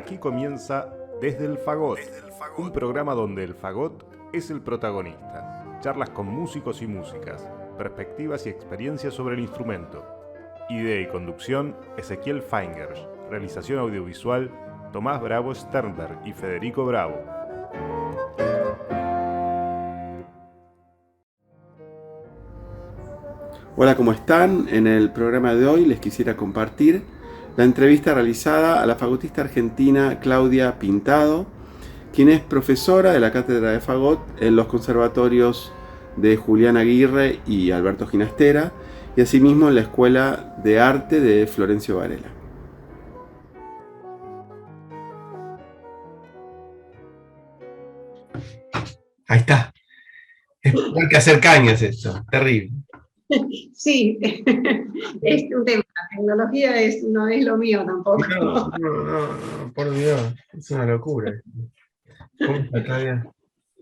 Aquí comienza Desde el Fagot, un programa donde el fagot es el protagonista. Charlas con músicos y músicas, perspectivas y experiencias sobre el instrumento. Idea y conducción, Ezequiel Feingers. Realización audiovisual, Tomás Bravo Sternberg y Federico Bravo. Hola, ¿cómo están? En el programa de hoy les quisiera compartir la entrevista realizada a la fagotista argentina Claudia Pintado, quien es profesora de la cátedra de fagot en los conservatorios de Julián Aguirre y Alberto Ginastera, y asimismo en la Escuela de Arte de Florencio Varela. Ahí está. Es peor que hacer cañas esto, terrible. Sí, es un tema. La tecnología no es lo mío tampoco. No, por Dios, es una locura. ¿Cómo está, Claudia?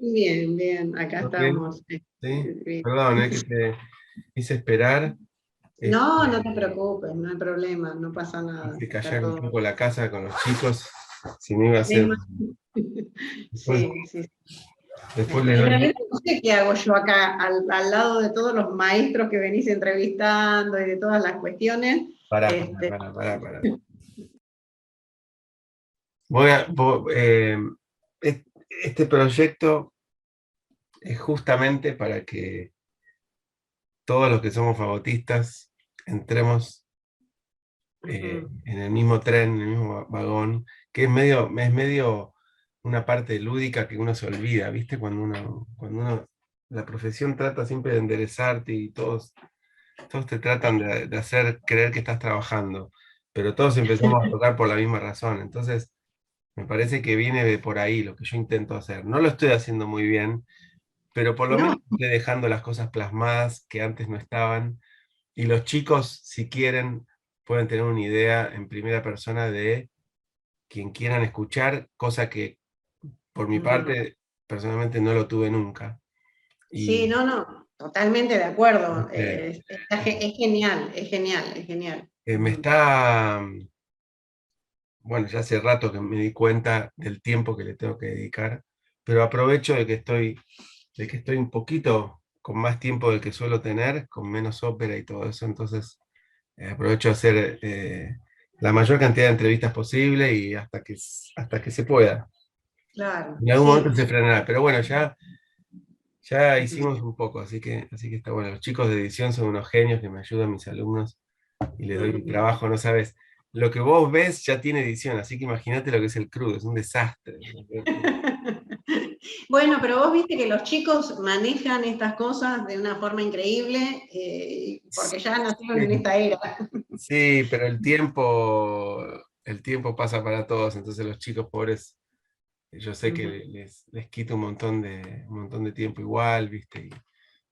Bien, acá estamos. ¿Sí? Bien. Perdón, que te hice esperar. No te preocupes, no hay problema, no pasa nada. Te callar un poco la casa con los chicos, si no iba a ser... Sí. Después En les doy... realidad no sé qué hago yo acá, al lado de todos los maestros que venís entrevistando y de todas las cuestiones. Pará. Este proyecto es justamente para que todos los que somos fagotistas entremos en el mismo tren, en el mismo vagón, que es medio una parte lúdica que uno se olvida, ¿viste? Cuando uno, la profesión trata siempre de enderezarte y todos te tratan de hacer creer que estás trabajando, pero todos empezamos a tocar por la misma razón. Entonces, me parece que viene de por ahí lo que yo intento hacer. No lo estoy haciendo muy bien, pero por lo menos estoy dejando las cosas plasmadas que antes no estaban. Y los chicos, si quieren, pueden tener una idea en primera persona de quien quieran escuchar, cosa que por mi parte, personalmente no lo tuve nunca. Sí, totalmente de acuerdo. Este, Es genial. me está... Bueno, ya hace rato que me di cuenta del tiempo que le tengo que dedicar, pero aprovecho de que estoy un poquito con más tiempo del que suelo tener, con menos ópera y todo eso, entonces aprovecho de hacer la mayor cantidad de entrevistas posible y hasta que se pueda. Claro. En algún momento se frenará, pero bueno, ya hicimos un poco, así que está bueno. Los chicos de edición son unos genios que me ayudan, mis alumnos, y les doy un trabajo, no sabes. Lo que vos ves ya tiene edición, así que imagínate lo que es el crudo, es un desastre. Bueno, pero vos viste que los chicos manejan estas cosas de una forma increíble, porque ya nacieron en esta era. Sí, pero el tiempo pasa para todos, entonces los chicos pobres, yo sé que les quita un montón de tiempo igual, ¿viste?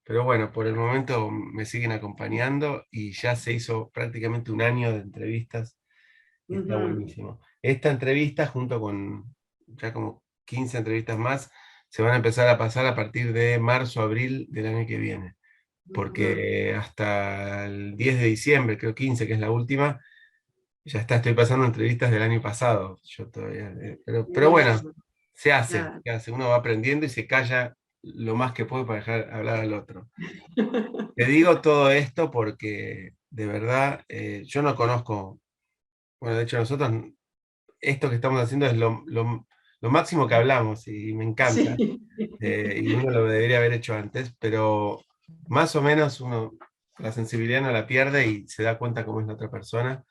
Pero bueno, por el momento me siguen acompañando y ya se hizo prácticamente un año de entrevistas. Está buenísimo. Esta entrevista, junto con ya como 15 entrevistas más, se van a empezar a pasar a partir de marzo, abril del año que viene. Porque hasta el 10 de diciembre, creo 15, que es la última, ya estoy pasando entrevistas del año pasado. Yo todavía, pero bueno, se hace, uno va aprendiendo y se calla lo más que puede para dejar hablar al otro. Te digo todo esto porque de verdad yo no conozco, bueno, de hecho nosotros, esto que estamos haciendo es lo máximo que hablamos y me encanta. Y uno lo debería haber hecho antes, pero más o menos uno la sensibilidad no la pierde y se da cuenta cómo es la otra persona.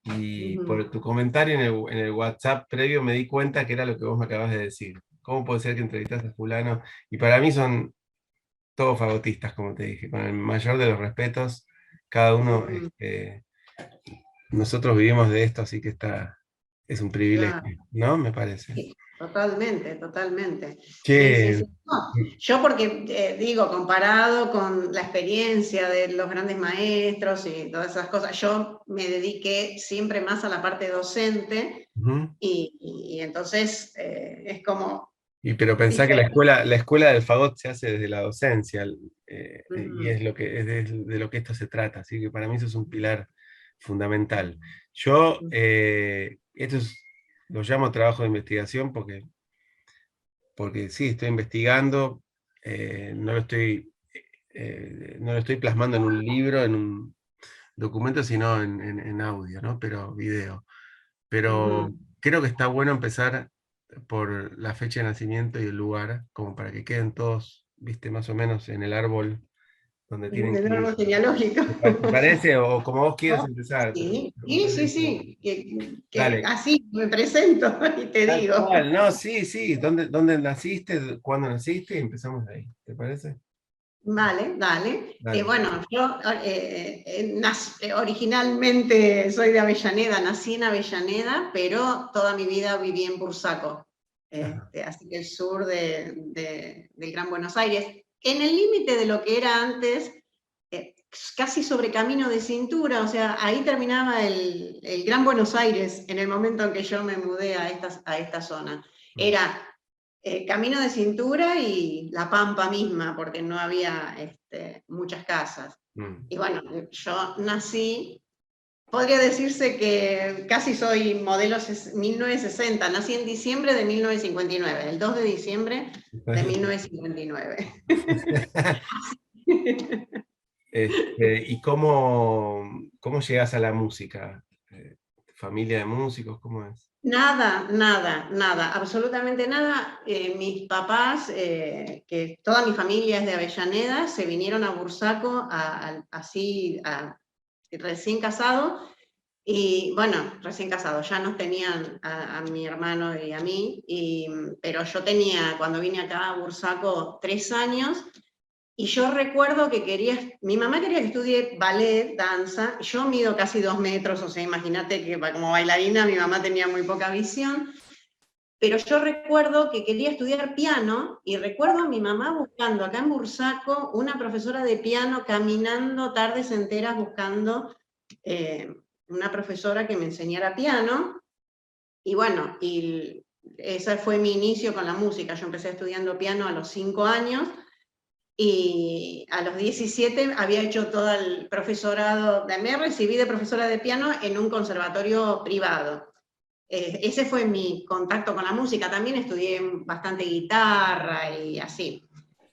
Y por tu comentario en el WhatsApp previo me di cuenta que era lo que vos me acabas de decir. ¿Cómo puede ser que entrevistaste a fulano? Y para mí son todos fagotistas, como te dije, con el mayor de los respetos. Cada uno, nosotros vivimos de esto, así que es un privilegio, ¿no? Me parece. Sí, totalmente. Che, Sí. No, yo porque, digo, comparado con la experiencia de los grandes maestros y todas esas cosas, yo me dediqué siempre más a la parte docente y entonces es como... Pero pensá que la escuela del fagot se hace desde la docencia, y es de lo que esto se trata, así que para mí eso es un pilar fundamental. Yo, esto es lo llamo trabajo de investigación porque sí, estoy investigando, no lo estoy, no lo estoy plasmando en un libro, en un documento, sino en audio, ¿no? Pero video. Pero Ujú. creo que está bueno empezar por la fecha de nacimiento y el lugar, como para que queden todos, viste, más o menos en el árbol donde tienen El que ir. árbol genealógico. ¿Te parece? O como vos quieras ¿No? empezar. Sí, sí, Preguntale sí, eso. sí. Que Dale, así me presento y te tal digo. cual. No, sí, sí. ¿Dónde naciste? ¿Cuándo naciste? Y empezamos de ahí. ¿Te parece? Vale, dale. Dale. Bueno, yo originalmente soy de Avellaneda, nací en Avellaneda, pero toda mi vida viví en Bursaco, Ajá. así que el sur del Gran Buenos Aires, en el límite de lo que era antes, casi sobre Camino de Cintura, o sea, ahí terminaba el Gran Buenos Aires en el momento en que yo me mudé a esta zona. Mm, Era Camino de Cintura y La Pampa misma, porque no había muchas casas. mm. Y bueno, yo nací, podría decirse que casi soy modelo 1960, nací en diciembre de 1959, el 2 de diciembre de 1959. ¿Y cómo llegas a la música? ¿Familia de músicos? ¿Cómo es? Nada, nada, nada, absolutamente nada. Mis papás, que toda mi familia es de Avellaneda, se vinieron a Bursaco recién casado, y bueno, recién casado, ya nos tenían a mi hermano y a mí, pero yo tenía, cuando vine acá a Bursaco, 3 años. Y yo recuerdo que mi mamá quería que estudie ballet, danza, yo mido casi 2 metros, o sea, imagínate que como bailarina mi mamá tenía muy poca visión, pero yo recuerdo que quería estudiar piano y recuerdo a mi mamá buscando acá en Bursaco una profesora de piano, caminando tardes enteras buscando una profesora que me enseñara piano, y bueno, ese fue mi inicio con la música. Yo empecé estudiando piano a los 5 años, y a los 17 había hecho todo el profesorado, me recibí de profesora de piano en un conservatorio privado. Ese fue mi contacto con la música. También estudié bastante guitarra y así.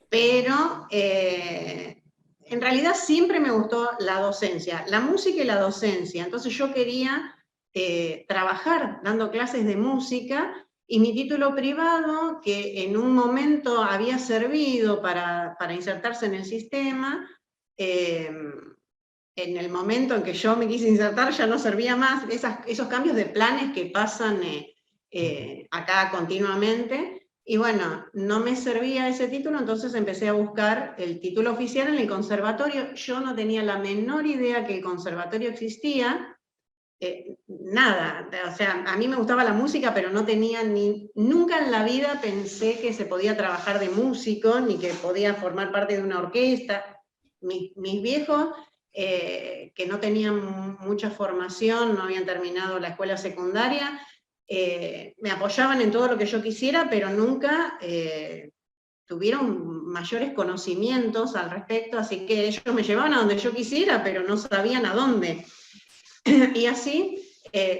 Pero en realidad siempre me gustó la docencia, la música y la docencia. Entonces yo quería trabajar dando clases de música, y mi título privado, que en un momento había servido para insertarse en el sistema, en el momento en que yo me quise insertar ya no servía más. Esos cambios de planes que pasan acá continuamente. Y bueno, no me servía ese título, entonces empecé a buscar el título oficial en el conservatorio. Yo no tenía la menor idea que el conservatorio existía, nada, o sea, a mí me gustaba la música, pero no tenía nunca en la vida pensé que se podía trabajar de músico, ni que podía formar parte de una orquesta. Mis viejos, que no tenían mucha formación, no habían terminado la escuela secundaria, me apoyaban en todo lo que yo quisiera, pero nunca tuvieron mayores conocimientos al respecto, así que ellos me llevaban a donde yo quisiera, pero no sabían a dónde. Y así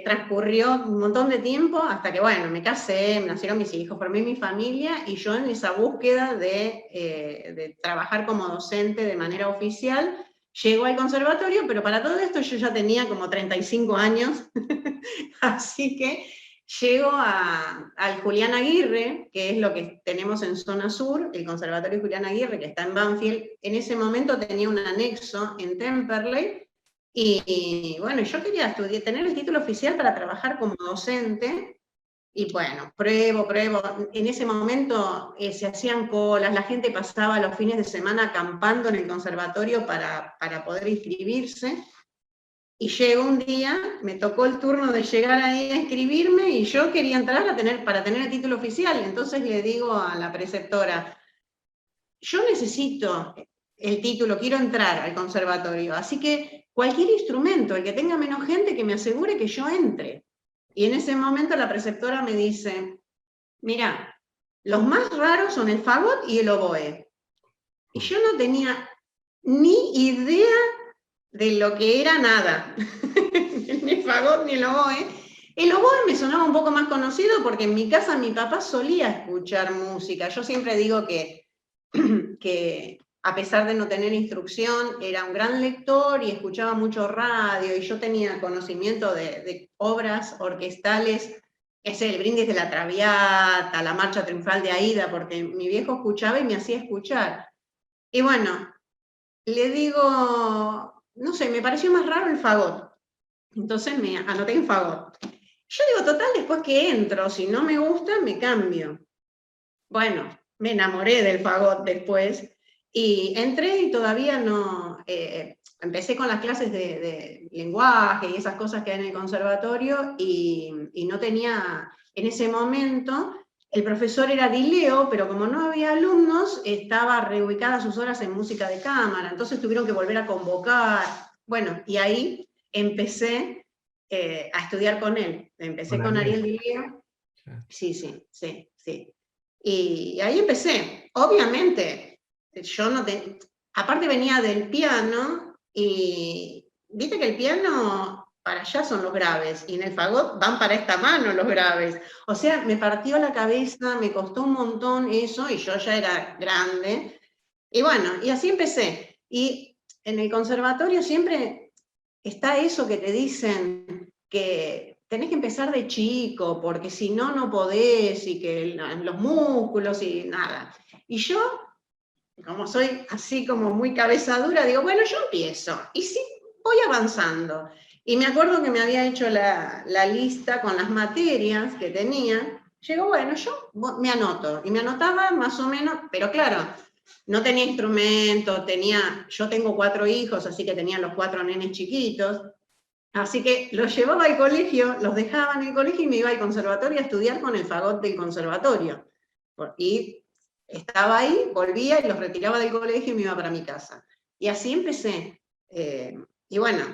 transcurrió un montón de tiempo hasta que, bueno, me casé, me nacieron mis hijos, formé mi familia, y yo en esa búsqueda de trabajar como docente de manera oficial, llego al conservatorio, pero para todo esto yo ya tenía como 35 años, así que llego al Julián Aguirre, que es lo que tenemos en zona sur, el Conservatorio Julián Aguirre, que está en Banfield. En ese momento tenía un anexo en Temperley, y bueno, yo quería tener el título oficial para trabajar como docente, y bueno, pruebo. En ese momento se hacían colas, la gente pasaba los fines de semana acampando en el conservatorio para poder inscribirse, y llegó un día, me tocó el turno de llegar ahí a inscribirme, y yo quería entrar para tener el título oficial. Entonces le digo a la preceptora, yo necesito el título, quiero entrar al conservatorio, así que cualquier instrumento, el que tenga menos gente, que me asegure que yo entre. Y en ese momento la preceptora me dice, mira, los más raros son el fagot y el oboe. Y yo no tenía ni idea de lo que era nada, ni el fagot ni el oboe, El oboe me sonaba un poco más conocido porque en mi casa mi papá solía escuchar música. Yo siempre digo que a pesar de no tener instrucción, era un gran lector y escuchaba mucho radio, y yo tenía conocimiento de obras orquestales, el Brindis de la Traviata, la Marcha Triunfal de Aida, porque mi viejo escuchaba y me hacía escuchar. Y bueno, le digo, no sé, me pareció más raro el fagot. Entonces me anoté en fagot. Yo digo, total, después que entro, si no me gusta, me cambio. Bueno, me enamoré del fagot después, y entré y todavía no, empecé con las clases de lenguaje y esas cosas que hay en el conservatorio, y no tenía, en ese momento, el profesor era Dileo, pero como no había alumnos, estaba reubicada sus horas en música de cámara, entonces tuvieron que volver a convocar. Bueno, y ahí empecé a estudiar con él. Empecé con Ariel Dileo. Sí, sí, sí, sí. Y ahí empecé. Obviamente, yo no te... Aparte venía del piano, y viste que el piano para allá son los graves, y en el fagot van para esta mano los graves. O sea, me partió la cabeza, me costó un montón eso, y yo ya era grande. Y bueno, y así empecé. Y en el conservatorio siempre está eso que te dicen, que tenés que empezar de chico, porque si no, no podés, y que los músculos y nada. Y yo, como soy así como muy cabeza dura, digo, bueno, yo empiezo, y sí, voy avanzando. Y me acuerdo que me había hecho la lista con las materias que tenía. Llegó, bueno, yo me anoto, y me anotaba más o menos, pero claro, no tenía instrumento, yo tengo 4 hijos, así que tenía los 4 nenes chiquitos, así que los llevaba al colegio, los dejaba en el colegio y me iba al conservatorio a estudiar con el fagot del conservatorio. Y estaba ahí, volvía y los retiraba del colegio y me iba para mi casa. Y así empecé. Y bueno,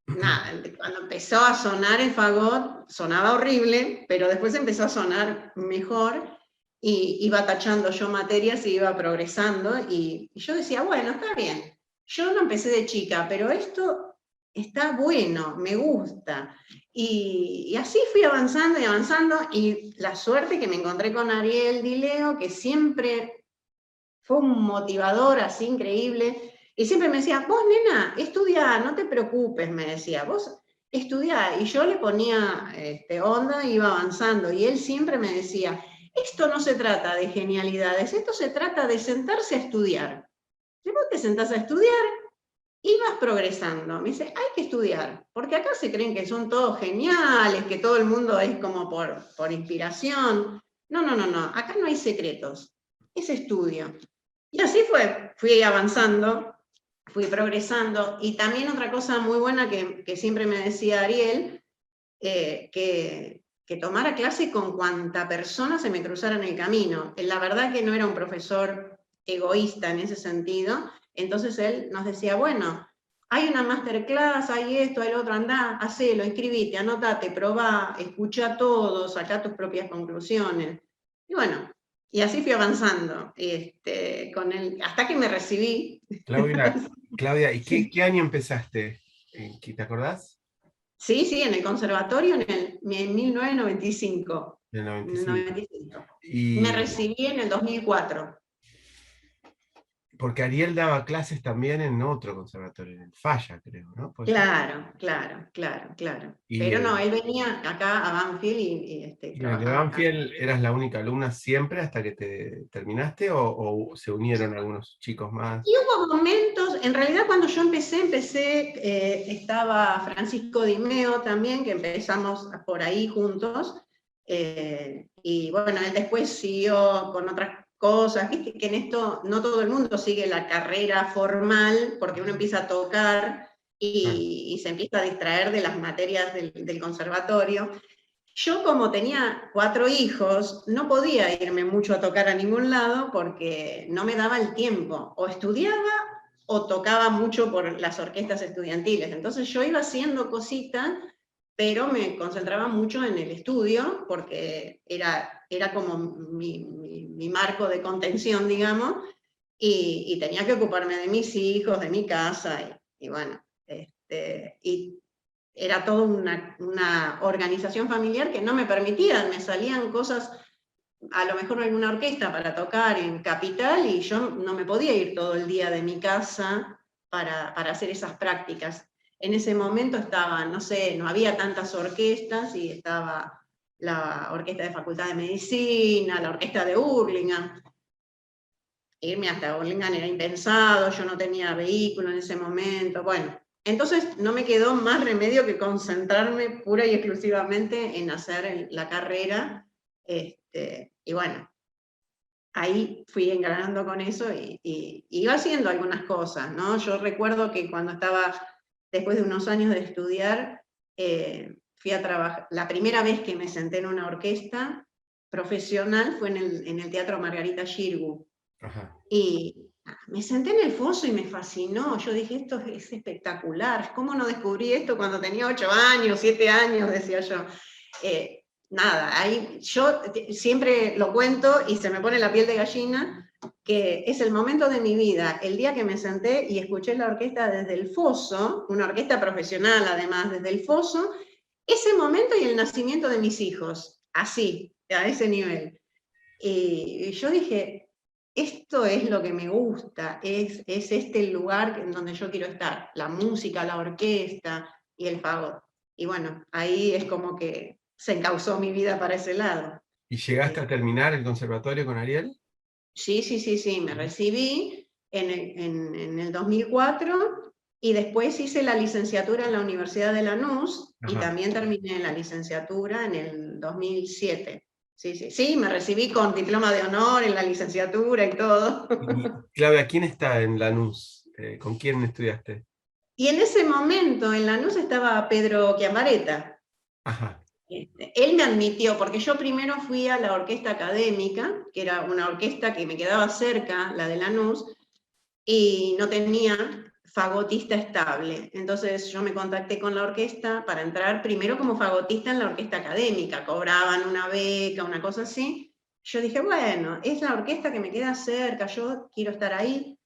nada, cuando empezó a sonar el fagot, sonaba horrible, pero después empezó a sonar mejor, y iba tachando yo materias y iba progresando, y yo decía, bueno, está bien. Yo no empecé de chica, pero esto está bueno, me gusta. Y así fui avanzando y avanzando, y la suerte que me encontré con Ariel Dileo, que siempre fue un motivador así increíble, y siempre me decía, vos nena, estudia, no te preocupes, me decía, vos estudiá, y yo le ponía onda, iba avanzando, y él siempre me decía, esto no se trata de genialidades, esto se trata de sentarse a estudiar. Si vos te sentás a estudiar, y vas progresando. Me dice, hay que estudiar, porque acá se creen que son todos geniales, que todo el mundo es como por inspiración. No, no, no, no, acá no hay secretos, es estudio. Y así fui avanzando, fui progresando. Y también otra cosa muy buena que siempre me decía Ariel, que tomara clase con cuanta persona se me cruzara en el camino. La verdad que no era un profesor egoísta en ese sentido. Entonces él nos decía, bueno, hay una masterclass, hay esto, hay lo otro, andá, hacelo, inscribite, anotate, probá, escucha todo, sacá tus propias conclusiones. Y bueno, y así fui avanzando con él, hasta que me recibí. Claudia, ¿y Sí. qué año empezaste? ¿Te acordás? Sí, sí, en el conservatorio en 1995. En el En el 95. 95. Me Y recibí en el 2004. porque Ariel daba clases también en otro conservatorio, en el Falla, creo, ¿no? ¿Puede ser? Claro, claro, claro, claro. Y Pero no, él venía acá a Banfield y en el de trabajaba acá. Banfield, ¿eras la única alumna siempre hasta que te terminaste o se unieron algunos chicos más? Y hubo momentos, en realidad cuando yo empecé, estaba Francisco Dimeo también, que empezamos por ahí juntos, y bueno, él después siguió con otras cosas, viste que en esto no todo el mundo sigue la carrera formal, porque uno empieza a tocar y se empieza a distraer de las materias del conservatorio. Yo, como tenía 4 hijos, no podía irme mucho a tocar a ningún lado porque no me daba el tiempo. O estudiaba o tocaba mucho por las orquestas estudiantiles. Entonces yo iba haciendo cositas, pero me concentraba mucho en el estudio porque era como mi marco de contención, digamos, y tenía que ocuparme de mis hijos, de mi casa, y bueno, y era toda una organización familiar que no me permitía, me salían cosas, a lo mejor alguna orquesta para tocar en Capital, y yo no me podía ir todo el día de mi casa para hacer esas prácticas. En ese momento estaba, no sé, no había tantas orquestas, y estaba la orquesta de Facultad de Medicina, la orquesta de Hurlingham. Irme hasta Hurlingham era impensado, yo no tenía vehículo en ese momento, bueno. Entonces no me quedó más remedio que concentrarme pura y exclusivamente en hacer la carrera, y bueno, ahí fui engranando con eso y iba haciendo algunas cosas, ¿no? Yo recuerdo que cuando estaba, después de unos años de estudiar, fui a trabajar, la primera vez que me senté en una orquesta profesional fue en el Teatro Margarita Xirgu. Ajá. Y me senté en el foso y me fascinó. Yo dije, esto es espectacular. ¿Cómo no descubrí esto cuando tenía 8 años, 7 años? Decía yo. Nada, ahí yo siempre lo cuento y se me pone la piel de gallina, que es el momento de mi vida, el día que me senté y escuché la orquesta desde el foso, una orquesta profesional además, desde el foso, ese momento y el nacimiento de mis hijos, así, a ese nivel. Y yo dije, esto es lo que me gusta, es este el lugar en donde yo quiero estar, la música, la orquesta y el fagot. Y bueno, ahí es como que se encauzó mi vida para ese lado. ¿Y llegaste a terminar el conservatorio con Ariel? Sí, me recibí en el 2004 y después hice la licenciatura en la Universidad de Lanús. Ajá. Y también terminé la licenciatura en el 2007. Sí, me recibí con diploma de honor en la licenciatura y todo. Y, Claudia, ¿quién está en Lanús? ¿Con quién estudiaste? Y en ese momento en Lanús estaba Pedro Chiambaretta. Ajá. Él me admitió, porque yo primero fui a la orquesta académica, que era una orquesta que me quedaba cerca, la de Lanús, y no tenía fagotista estable. Entonces yo me contacté con la orquesta para entrar primero como fagotista en la orquesta académica, cobraban una beca, una cosa así. Yo dije, bueno, es la orquesta que me queda cerca, yo quiero estar ahí.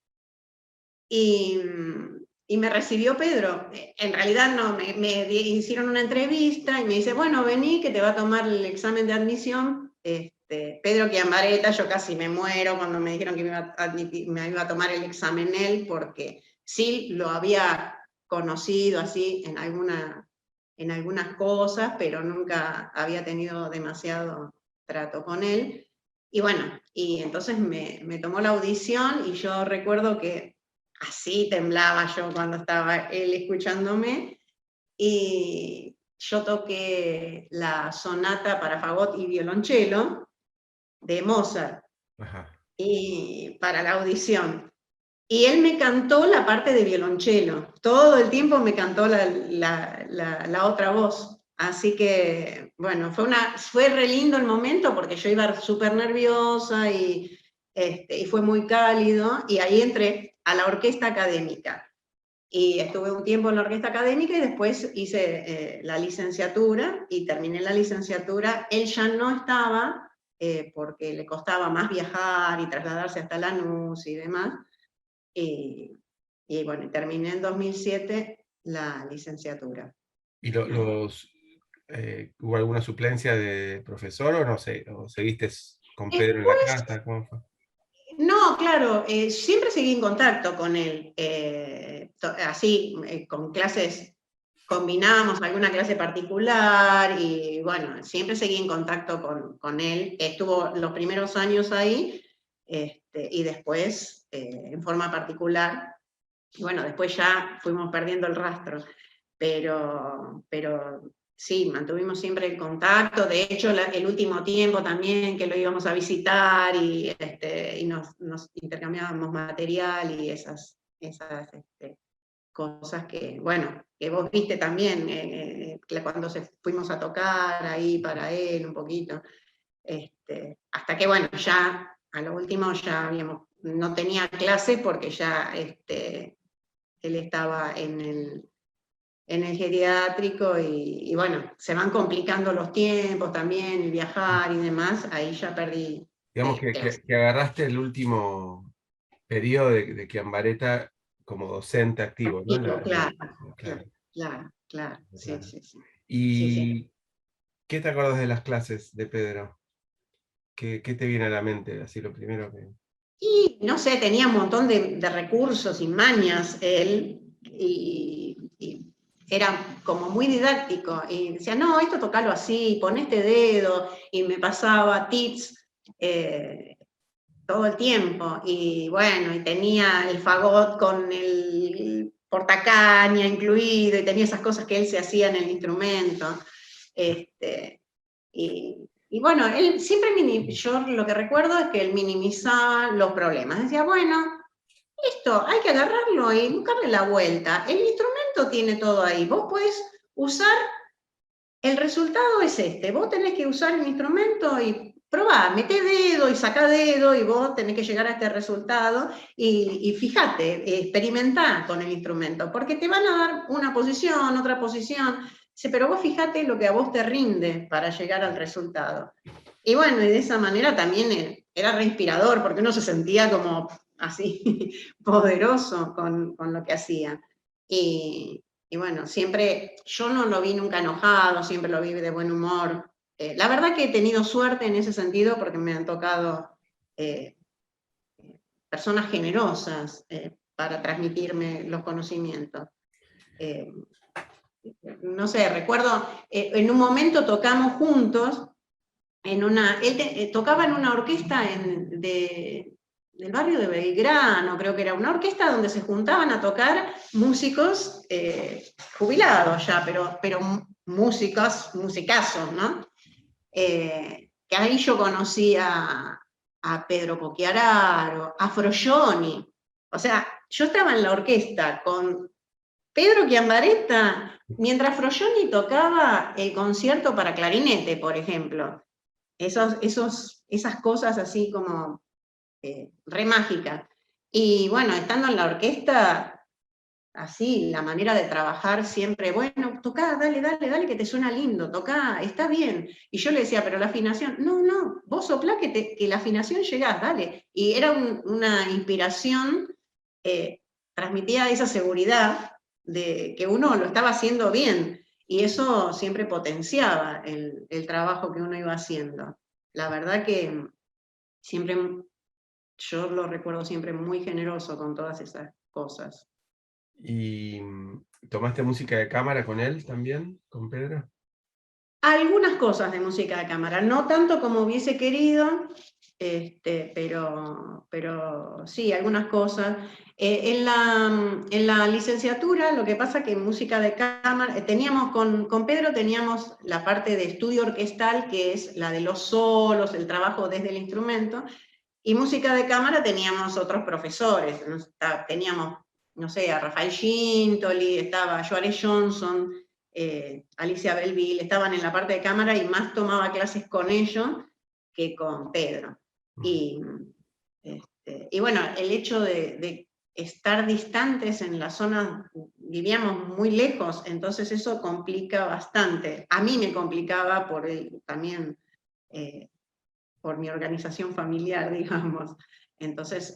Y me recibió Pedro. En realidad no, me hicieron una entrevista y me dice, bueno, vení que te va a tomar el examen de admisión. Pedro Chiambaretta, yo casi me muero cuando me dijeron que me iba a tomar el examen él, porque sí lo había conocido así en algunas cosas, pero nunca había tenido demasiado trato con él. Y bueno, y entonces me tomó la audición y yo recuerdo que así temblaba yo cuando estaba él escuchándome, y yo toqué la sonata para fagot y violonchelo de Mozart. Ajá. Y para la audición. Y él me cantó la parte de violonchelo. Todo el tiempo me cantó la otra voz. Así que, bueno, fue re lindo el momento porque yo iba súper nerviosa y fue muy cálido. Y ahí entré a la orquesta académica. Y estuve un tiempo en la orquesta académica y después hice la licenciatura y terminé la licenciatura. Él ya no estaba porque le costaba más viajar y trasladarse hasta Lanús y demás. Y bueno, terminé en 2007 la licenciatura. ¿Y hubo alguna suplencia de profesor o no sé, o seguiste con Pedro en la casa? ¿Cómo fue? No, claro, siempre seguí en contacto con él, así, con clases, combinábamos alguna clase particular y bueno, siempre seguí en contacto con él. Estuvo los primeros años ahí y después en forma particular. Y bueno, después ya fuimos perdiendo el rastro, pero sí, mantuvimos siempre el contacto. De hecho, el último tiempo también que lo íbamos a visitar y nos intercambiábamos material y esas cosas que, bueno, que vos viste también cuando fuimos a tocar ahí para él un poquito. Hasta que, bueno, ya a lo último ya no tenía clase porque ya él estaba en el geriátrico y bueno, se van complicando los tiempos también, el viajar y demás, ahí ya perdí. Digamos que agarraste el último periodo de Chiambaretta como docente activo, ¿no? Claro. Claro, claro, sí, Claro. sí, sí. Sí, sí. ¿Y qué te acuerdas de las clases de Pedro? ¿Qué te viene a la mente? Así lo primero que... Y no sé, tenía un montón de recursos y mañas él, y era como muy didáctico. Y decía, no, esto tocalo así, pon este dedo, y me pasaba tips todo el tiempo. Y bueno, y tenía el fagot con el portacaña incluido, y tenía esas cosas que él se hacía en el instrumento. Y bueno, él siempre, yo lo que recuerdo es que él minimizaba los problemas. Decía, bueno, esto hay que agarrarlo y buscarle la vuelta. El instrumento tiene todo ahí. Vos podés usar, el resultado es este. Vos tenés que usar el instrumento y probá, meté dedo y sacá dedo y vos tenés que llegar a este resultado y fíjate, experimentá con el instrumento, porque te van a dar una posición, otra posición. Dice, pero vos fíjate lo que a vos te rinde para llegar al resultado. Y bueno, y de esa manera también era re inspirador, porque uno se sentía como así poderoso con lo que hacía. Y bueno, siempre, yo no lo vi nunca enojado, siempre lo vi de buen humor. La verdad que he tenido suerte en ese sentido porque me han tocado eh, personas generosas para transmitirme los conocimientos. Eh, no sé, recuerdo, en un momento tocamos juntos, él tocaba en una orquesta del barrio de Belgrano, creo que era una orquesta donde se juntaban a tocar músicos jubilados ya, pero musicazos, ¿no? Que ahí yo conocí a Pedro Pocchiararo, a Frogioni. O sea, yo estaba en la orquesta con Pedro Chiambaretta, mientras Frogioni tocaba el concierto para clarinete, por ejemplo. Esas cosas así como re mágicas. Y bueno, estando en la orquesta, así, la manera de trabajar siempre, bueno, tocá, dale, dale, dale, que te suena lindo, tocá, está bien. Y yo le decía, pero la afinación, no, no, vos soplá que la afinación llegás, dale. Y era una inspiración, transmitía esa seguridad de que uno lo estaba haciendo bien. Y eso siempre potenciaba el trabajo que uno iba haciendo. La verdad que siempre, yo lo recuerdo siempre muy generoso con todas esas cosas. ¿Y tomaste música de cámara con él también, con Pedro? Algunas cosas de música de cámara, no tanto como hubiese querido, pero sí, algunas cosas. En la licenciatura, lo que pasa que en música de cámara, teníamos con Pedro teníamos la parte de estudio orquestal, que es la de los solos, el trabajo desde el instrumento, y música de cámara teníamos otros profesores, teníamos, no sé, a Rafael Gintoli, estaba Joare Johnson, Alicia Belville, estaban en la parte de cámara y más tomaba clases con ellos que con Pedro. Y bueno, el hecho de estar distantes en la zona, vivíamos muy lejos, entonces eso complica bastante. A mí me complicaba también por mi organización familiar, digamos. Entonces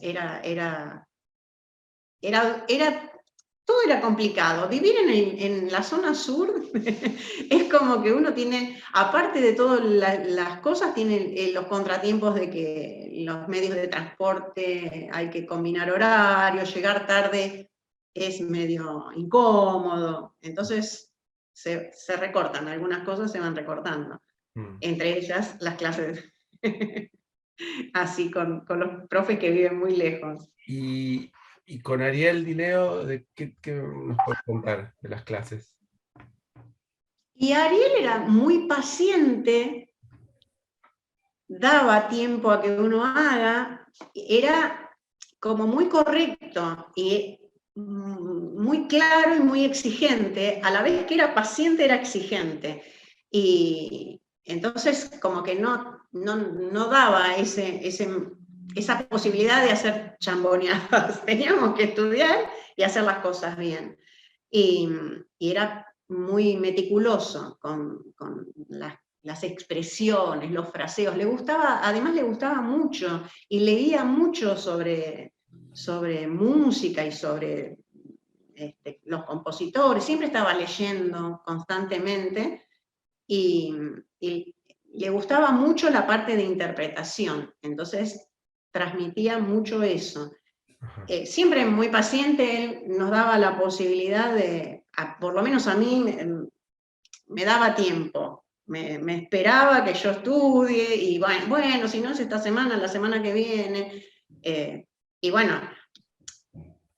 todo era complicado. Vivir en la zona sur es como que uno tiene, aparte de todas las cosas, tiene los contratiempos de que los medios de transporte hay que combinar horarios, llegar tarde es medio incómodo. Entonces se recortan, algunas cosas se van recortando. Entre ellas las clases así con los profes que viven muy lejos. Y con Ariel Dileo, ¿qué nos puedes contar de las clases? Y Ariel era muy paciente, daba tiempo a que uno haga, era como muy correcto y muy claro y muy exigente, a la vez que era paciente era exigente. Y entonces como que no daba esa posibilidad de hacer chamboneadas. Teníamos que estudiar y hacer las cosas bien. Y era muy meticuloso con las expresiones, los fraseos. Además le gustaba mucho y leía mucho sobre música y sobre los compositores, siempre estaba leyendo constantemente y le gustaba mucho la parte de interpretación, entonces transmitía mucho eso. Siempre muy paciente, él nos daba la posibilidad de, por lo menos a mí, me daba tiempo, me esperaba que yo estudie, y bueno, si no es esta semana, la semana que viene, y bueno,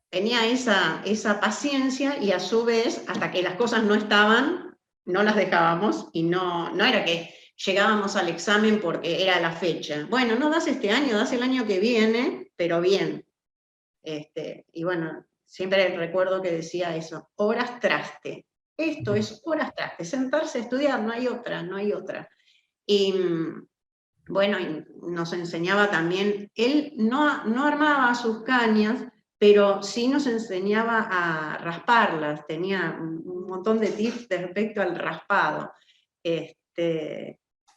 tenía esa paciencia, y a su vez, hasta que las cosas no estaban, no las dejábamos, y no era que llegábamos al examen porque era la fecha. Bueno, no das este año, das el año que viene, pero bien. Y bueno, siempre recuerdo que decía eso, horas traste. Esto es horas traste, sentarse a estudiar, no hay otra. Y bueno, y nos enseñaba también, él no armaba sus cañas, pero sí nos enseñaba a rasparlas, tenía un montón de tips respecto al raspado.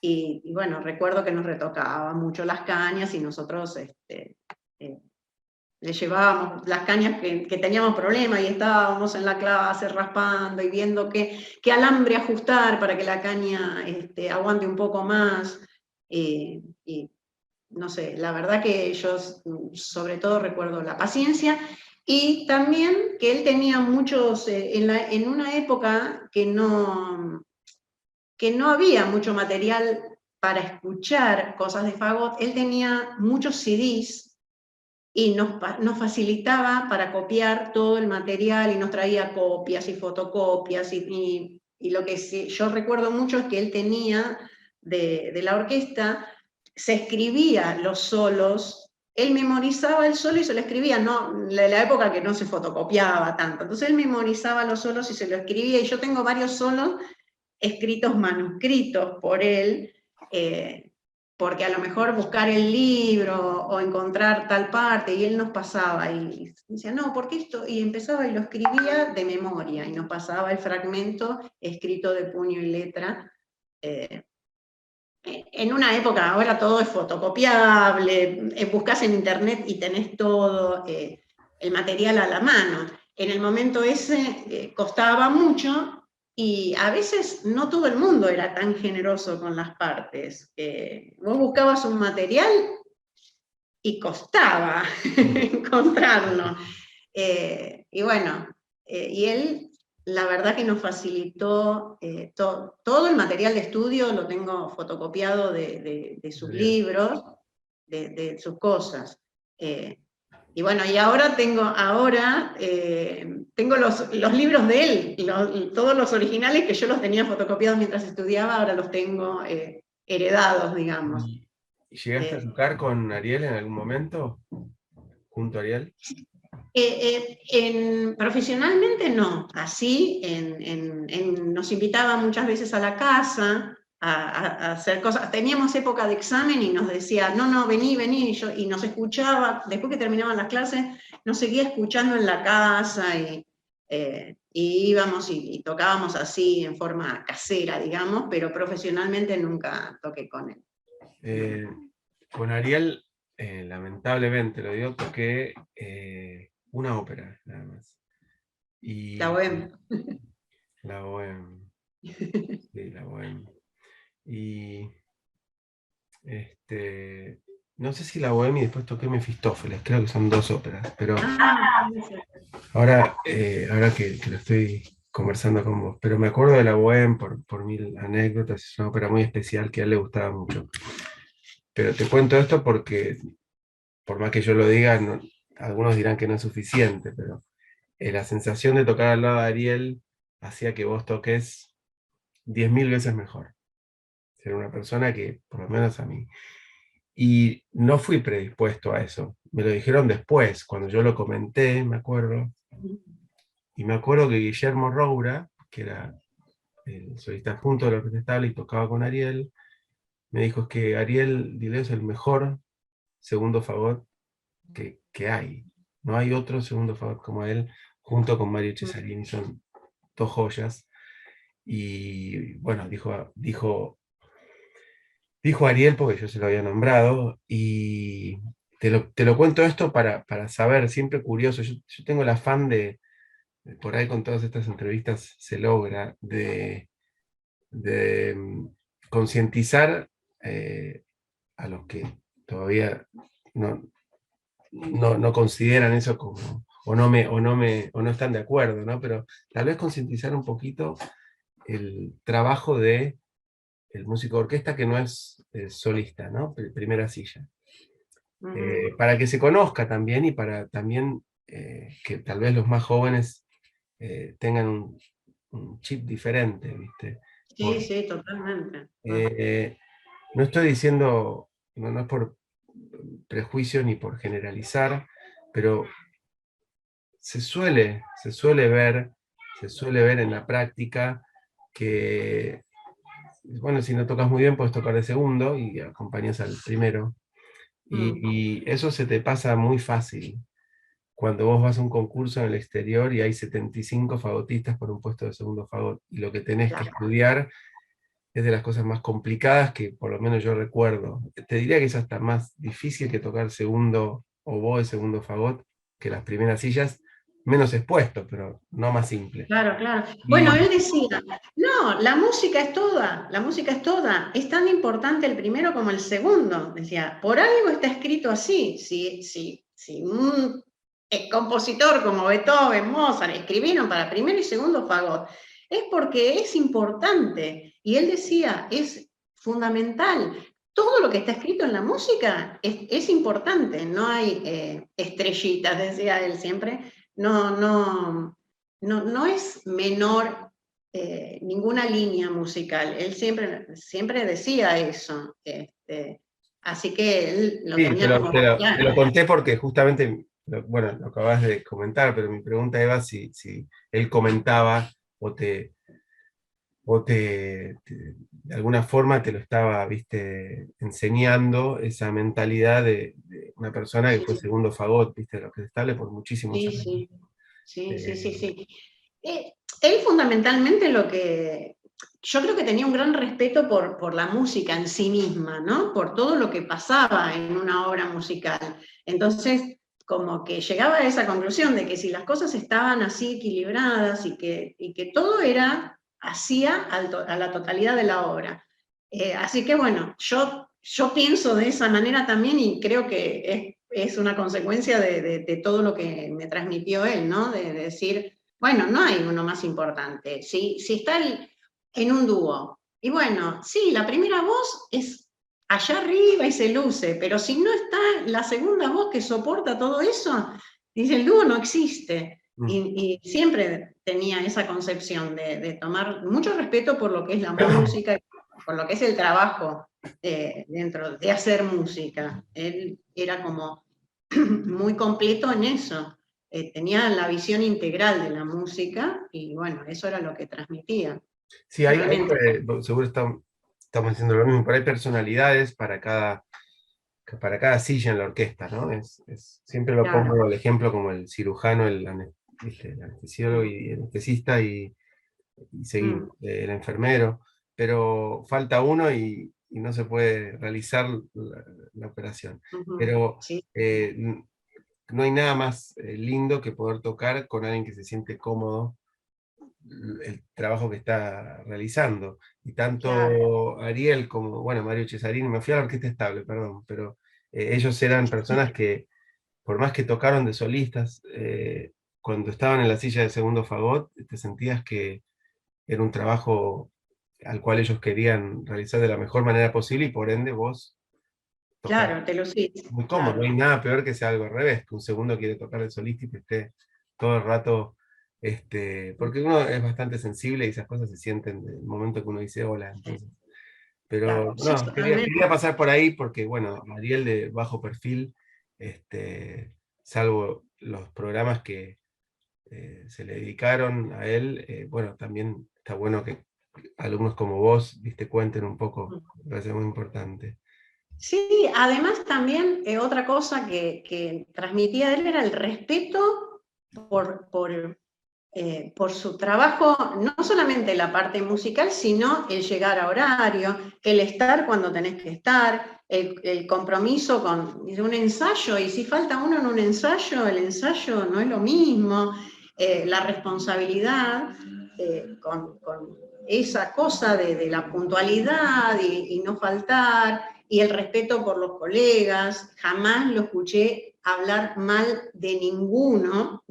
Y bueno, recuerdo que nos retocaba mucho las cañas, y nosotros le llevábamos las cañas que teníamos problemas, y estábamos en la clase raspando y viendo qué alambre ajustar para que la caña aguante un poco más. Y no sé, la verdad que yo sobre todo recuerdo la paciencia, y también que él tenía muchos, en una época que no había mucho material para escuchar cosas de fagot, él tenía muchos CDs, y nos facilitaba para copiar todo el material, y nos traía copias y fotocopias, y lo que sí, yo recuerdo mucho es que él tenía de la orquesta, se escribía los solos, él memorizaba el solo y se lo escribía, no, la época que no se fotocopiaba tanto, entonces él memorizaba los solos y se lo escribía, y yo tengo varios solos escritos manuscritos por él, porque a lo mejor buscar el libro o encontrar tal parte, y él nos pasaba, y decía, no, ¿por qué esto? Y empezaba y lo escribía de memoria, y nos pasaba el fragmento escrito de puño y letra. En una época, ahora todo es fotocopiable, buscas en internet y tenés todo el material a la mano. En el momento ese costaba mucho, y a veces no todo el mundo era tan generoso con las partes. Vos buscabas un material y costaba encontrarlo. Y bueno, y él, la verdad que nos facilitó todo el material de estudio, lo tengo fotocopiado de sus libros, de sus cosas. Y bueno, y ahora tengo los libros de él, todos los originales que yo los tenía fotocopiados mientras estudiaba, ahora los tengo heredados, digamos. ¿Y llegaste a tocar con Ariel en algún momento? ¿Junto a Ariel? Profesionalmente no, así nos invitaba muchas veces a la casa a hacer cosas. Teníamos época de examen y nos decía, no, vení, y nos escuchaba, después que terminaban las clases, nos seguía escuchando en la casa, y íbamos y tocábamos así en forma casera, digamos, pero profesionalmente nunca toqué con él. Con Ariel, lamentablemente lo digo, toqué una ópera, nada más. Y La Bohème. La Bohème. Sí, La Bohème. Y no sé si La Bohème y después toqué Mefistófeles, creo que son 2 óperas, pero ahora que lo estoy conversando con vos, pero me acuerdo de La Bohème por mil anécdotas, es una ópera muy especial que a él le gustaba mucho. Pero te cuento esto porque, por más que yo lo diga, algunos dirán que no es suficiente, pero la sensación de tocar al lado de Ariel hacía que vos toques 10.000 veces mejor. Ser una persona que, por lo menos a mí. Y no fui predispuesto a eso. Me lo dijeron después, cuando yo lo comenté, me acuerdo. Y me acuerdo que Guillermo Roura, que era el solista adjunto de la Orquesta Estable y tocaba con Ariel, me dijo, es que Ariel Dileo es el mejor segundo fagot que hay. No hay otro segundo fagot como él, junto con Mario Cesarini, son 2 joyas. Y bueno, dijo Ariel, porque yo se lo había nombrado, y te lo cuento esto para saber, siempre curioso, yo tengo el afán de por ahí con todas estas entrevistas se logra, de concientizar a los que todavía no consideran eso como, o no están de acuerdo, ¿no? Pero tal vez concientizar un poquito el trabajo de el músico de orquesta que no es solista, ¿no? Primera silla. Para que se conozca también y para también que tal vez los más jóvenes tengan un chip diferente, ¿viste? Sí, sí, totalmente. No estoy diciendo, no es por prejuicio ni por generalizar, pero se suele ver en la práctica que, bueno, si no tocas muy bien, puedes tocar de segundo y acompañas al primero. Y eso se te pasa muy fácil cuando vos vas a un concurso en el exterior y hay 75 fagotistas por un puesto de segundo fagot. Y lo que tenés que estudiar es de las cosas más complicadas que por lo menos yo recuerdo. Te diría que es hasta más difícil que tocar segundo oboe, segundo fagot, que las primeras sillas, menos expuesto, pero no más simple. Claro, claro. Bueno, él decía, no, la música es toda, es tan importante el primero como el segundo. Decía, por algo está escrito así. Si un compositor como Beethoven, Mozart, escribieron para primero y segundo fagot, es porque es importante. Y él decía, es fundamental. Todo lo que está escrito en la música es importante, no hay estrellitas, decía él siempre. No es menor ninguna línea musical. Él siempre decía eso. Así que él lo tenía como claro. Te lo conté porque justamente, bueno, lo acabas de comentar, pero mi pregunta era si él comentaba de alguna forma te lo estaba, viste, enseñando esa mentalidad de una persona que fue segundo fagot, viste, lo que es estable por muchísimos años. Sí. Él fundamentalmente yo creo que tenía un gran respeto por la música en sí misma, ¿no? Por todo lo que pasaba en una obra musical. Entonces, como que llegaba a esa conclusión de que si las cosas estaban así equilibradas y que todo hacía a la totalidad de la obra. Así que bueno, yo pienso de esa manera también y creo que es una consecuencia de todo lo que me transmitió él, ¿no? De decir, bueno, no hay uno más importante. Si está en un dúo, y bueno, sí, la primera voz es allá arriba y se luce, pero si no está la segunda voz que soporta todo eso, dice, el dúo no existe. Y siempre tenía esa concepción de tomar mucho respeto por lo que es la música, por lo que es el trabajo dentro de hacer música. Él era como muy completo en eso. Tenía la visión integral de la música y bueno, eso era lo que transmitía. Sí, seguro estamos diciendo lo mismo, pero hay personalidades para cada silla en la orquesta, ¿no? Siempre lo pongo el ejemplo como el cirujano, el anestesiólogo y el anestesista y seguimos, el enfermero, pero falta uno y no se puede realizar la operación. Pero no hay nada más lindo que poder tocar con alguien que se siente cómodo el trabajo que está realizando. Y tanto Ariel como, bueno, Mario Cesarini, me fui a la orquesta estable, perdón, pero ellos eran personas que, por más que tocaron de solistas, cuando estaban en la silla de segundo fagot, te sentías que era un trabajo al cual ellos querían realizar de la mejor manera posible y por ende vos tocás. Claro, te lo sí. Muy cómodo, no hay nada peor que sea algo al revés, que un segundo quiere tocar de solista y que esté todo el rato, porque uno es bastante sensible y esas cosas se sienten en el momento que uno dice hola. Entonces. Pero no, quería pasar por ahí porque, bueno, Ariel de bajo perfil, salvo los programas que se le dedicaron a él, bueno, también está bueno que alumnos como vos, viste, cuenten un poco, me parece muy importante. Sí, además también otra cosa que transmitía él era el respeto por su trabajo, no solamente la parte musical, sino el llegar a horario, el estar cuando tenés que estar, el compromiso con un ensayo, y si falta uno en un ensayo, el ensayo no es lo mismo. la responsabilidad con esa cosa de la puntualidad y no faltar, y el respeto por los colegas. Jamás lo escuché hablar mal de ninguno,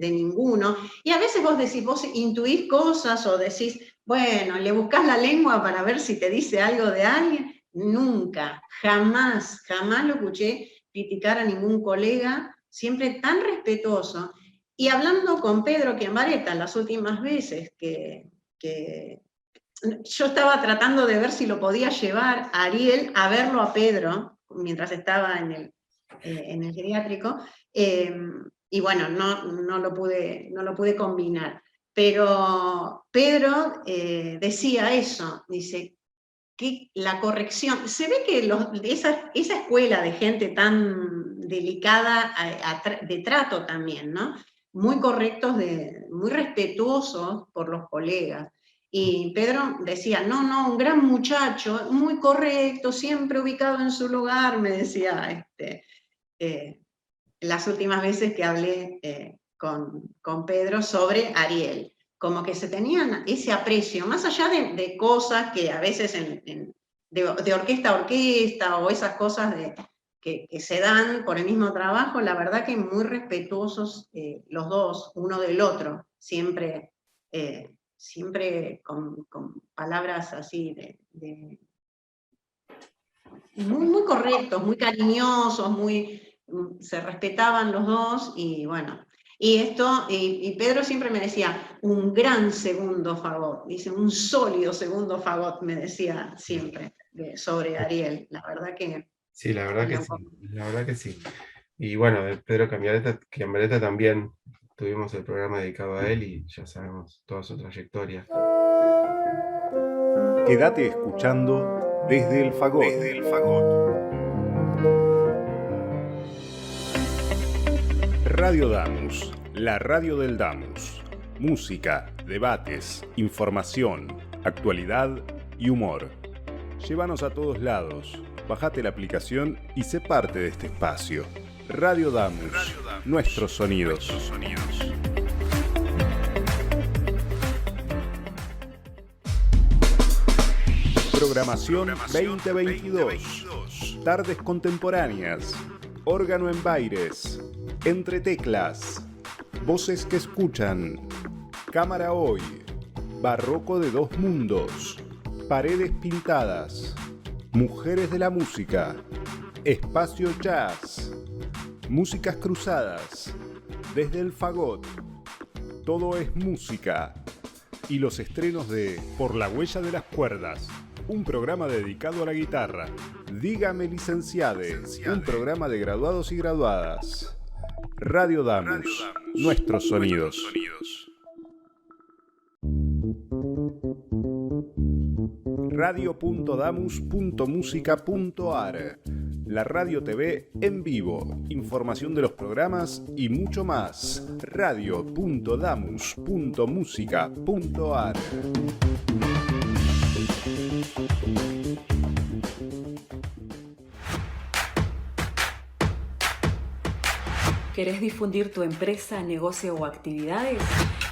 y a veces vos intuís cosas o decís, bueno, le buscás la lengua para ver si te dice algo de alguien. Nunca, jamás lo escuché criticar a ningún colega, siempre tan respetuoso. Y hablando con Pedro Chiambaretta las últimas veces que yo estaba tratando de ver si lo podía llevar a Ariel a verlo a Pedro, mientras estaba en el geriátrico, y bueno, no lo pude combinar. Pero Pedro decía eso, dice, que la corrección, se ve que esa escuela de gente tan delicada de trato también, ¿no? Muy correctos, muy respetuosos por los colegas. Y Pedro decía, no, un gran muchacho, muy correcto, siempre ubicado en su lugar, me decía las últimas veces que hablé con Pedro sobre Ariel. Como que se tenían ese aprecio, más allá de cosas que a veces de orquesta a orquesta, o esas cosas que se dan por el mismo trabajo, la verdad que muy respetuosos los dos, uno del otro, siempre con palabras así muy correctos, muy cariñosos, se respetaban los dos, y bueno. Y Pedro siempre me decía, un gran segundo fagot, dice, un sólido segundo fagot, me decía siempre sobre Ariel. La verdad que... Sí, la verdad que sí. Y bueno, de Pedro Chiambaretta también tuvimos el programa dedicado a él y ya sabemos toda su trayectoria. Quédate escuchando Desde el Fagot. Radio Damus, la radio del Damus. Música, debates, información, actualidad y humor. Llévanos a todos lados, bajate la aplicación y sé parte de este espacio. Radio Damus, nuestros sonidos. Programación 2022. Tardes contemporáneas. Órgano en Baires. Entre teclas. Voces que escuchan. Cámara hoy. Barroco de dos mundos. Paredes pintadas. Mujeres de la música. Espacio jazz. Músicas cruzadas. Desde el fagot. Todo es música. Y los estrenos de Por la huella de las cuerdas. Un programa dedicado a la guitarra. Dígame licenciade, un programa de graduados y graduadas. Radio Damus, nuestros sonidos. Radio.damus.musica.ar. La radio TV en vivo, información de los programas y mucho más. Radio.damus.musica.ar. ¿Querés difundir tu empresa, negocio o actividades?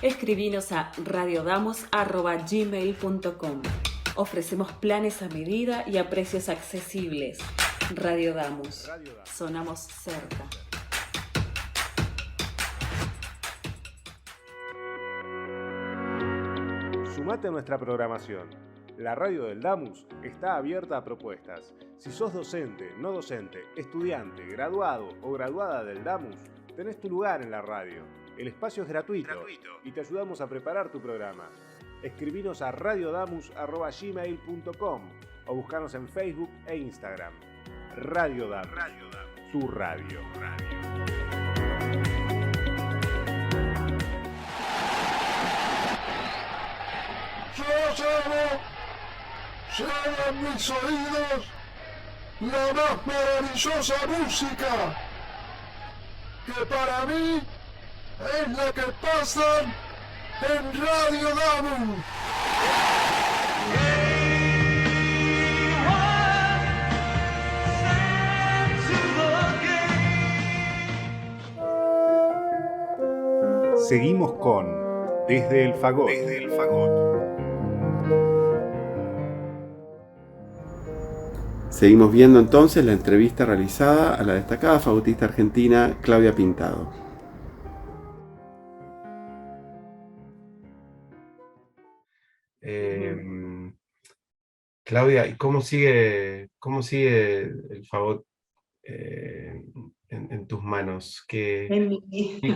Escribinos a radiodamus@gmail.com. Ofrecemos planes a medida y a precios accesibles. Radio Damus. Sonamos cerca. Sumate a nuestra programación. La radio del Damus está abierta a propuestas. Si sos docente, no docente, estudiante, graduado o graduada del Damus, tenés tu lugar en la radio. El espacio es gratuito y te ayudamos a preparar tu programa. Escribinos a radiodamus@gmail.com o buscanos en Facebook e Instagram. Radio Damus, tu radio. Lleva en mis oídos la más maravillosa música, que para mí es la que pasan en Radio Damus. Seguimos con Desde el Fagot. Desde el Fagot. Seguimos viendo entonces la entrevista realizada a la destacada fagotista argentina Claudia Pintado. Claudia, ¿y cómo sigue el fagot en tus manos? ¿Qué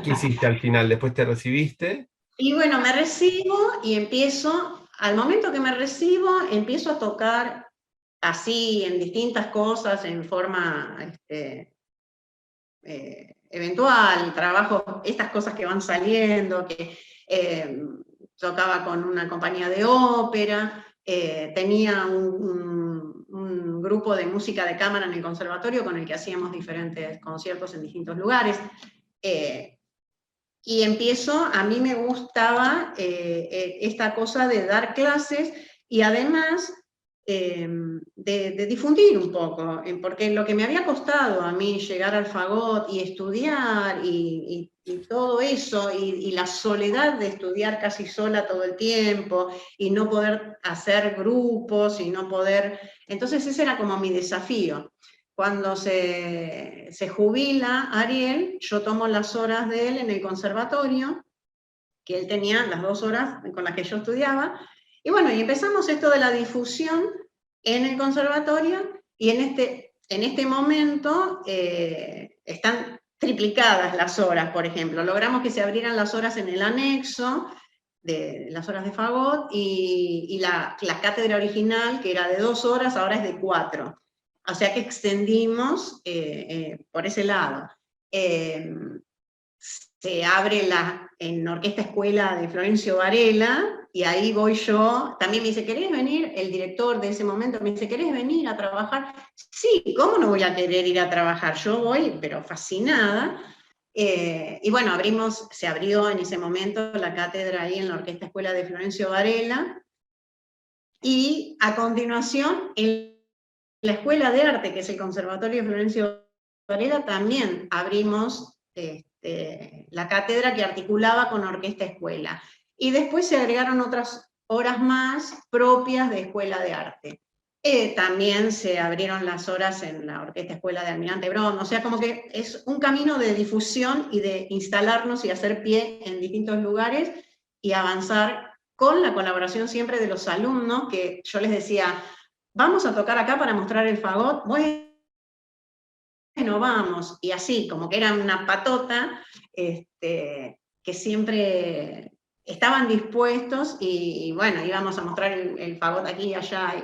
hiciste al final? ¿Después te recibiste? Y bueno, me recibo y al momento que me recibo, empiezo a tocar así en distintas cosas, en forma eventual, trabajo, estas cosas que van saliendo, que tocaba con una compañía de ópera, tenía un grupo de música de cámara en el conservatorio con el que hacíamos diferentes conciertos en distintos lugares. Y a mí me gustaba esta cosa de dar clases y además de difundir un poco, porque lo que me había costado a mí llegar al fagot y estudiar y todo eso, y la soledad de estudiar casi sola todo el tiempo, y no poder hacer grupos, y no poder... Entonces ese era como mi desafío. Cuando se jubila Ariel, yo tomo las horas de él en el conservatorio, que él tenía las 2 horas con las que yo estudiaba, y bueno, y empezamos esto de la difusión en el conservatorio, y en este momento están triplicadas las horas, por ejemplo. Logramos que se abrieran las horas en el anexo, de las horas de fagot, y la cátedra original, que era de 2 horas, ahora es de 4. O sea que extendimos por ese lado. Se abre en Orquesta Escuela de Florencio Varela, y ahí voy yo, también me dice, ¿querés venir? El director de ese momento me dice, ¿querés venir a trabajar? Sí, ¿cómo no voy a querer ir a trabajar? Yo voy, pero fascinada. Y bueno, se abrió en ese momento la cátedra ahí en la Orquesta Escuela de Florencio Varela, y a continuación, en la Escuela de Arte, que es el Conservatorio de Florencio Varela, también abrimos la cátedra que articulaba con Orquesta Escuela. Y después se agregaron otras horas más propias de Escuela de Arte. También se abrieron las horas en la Orquesta Escuela de Almirante Brown. O sea, como que es un camino de difusión y de instalarnos y hacer pie en distintos lugares y avanzar con la colaboración siempre de los alumnos, que yo les decía, vamos a tocar acá para mostrar el fagot. Bueno, vamos, y así, como que era una patota, que siempre estaban dispuestos, y bueno, íbamos a mostrar el fagot aquí y allá, y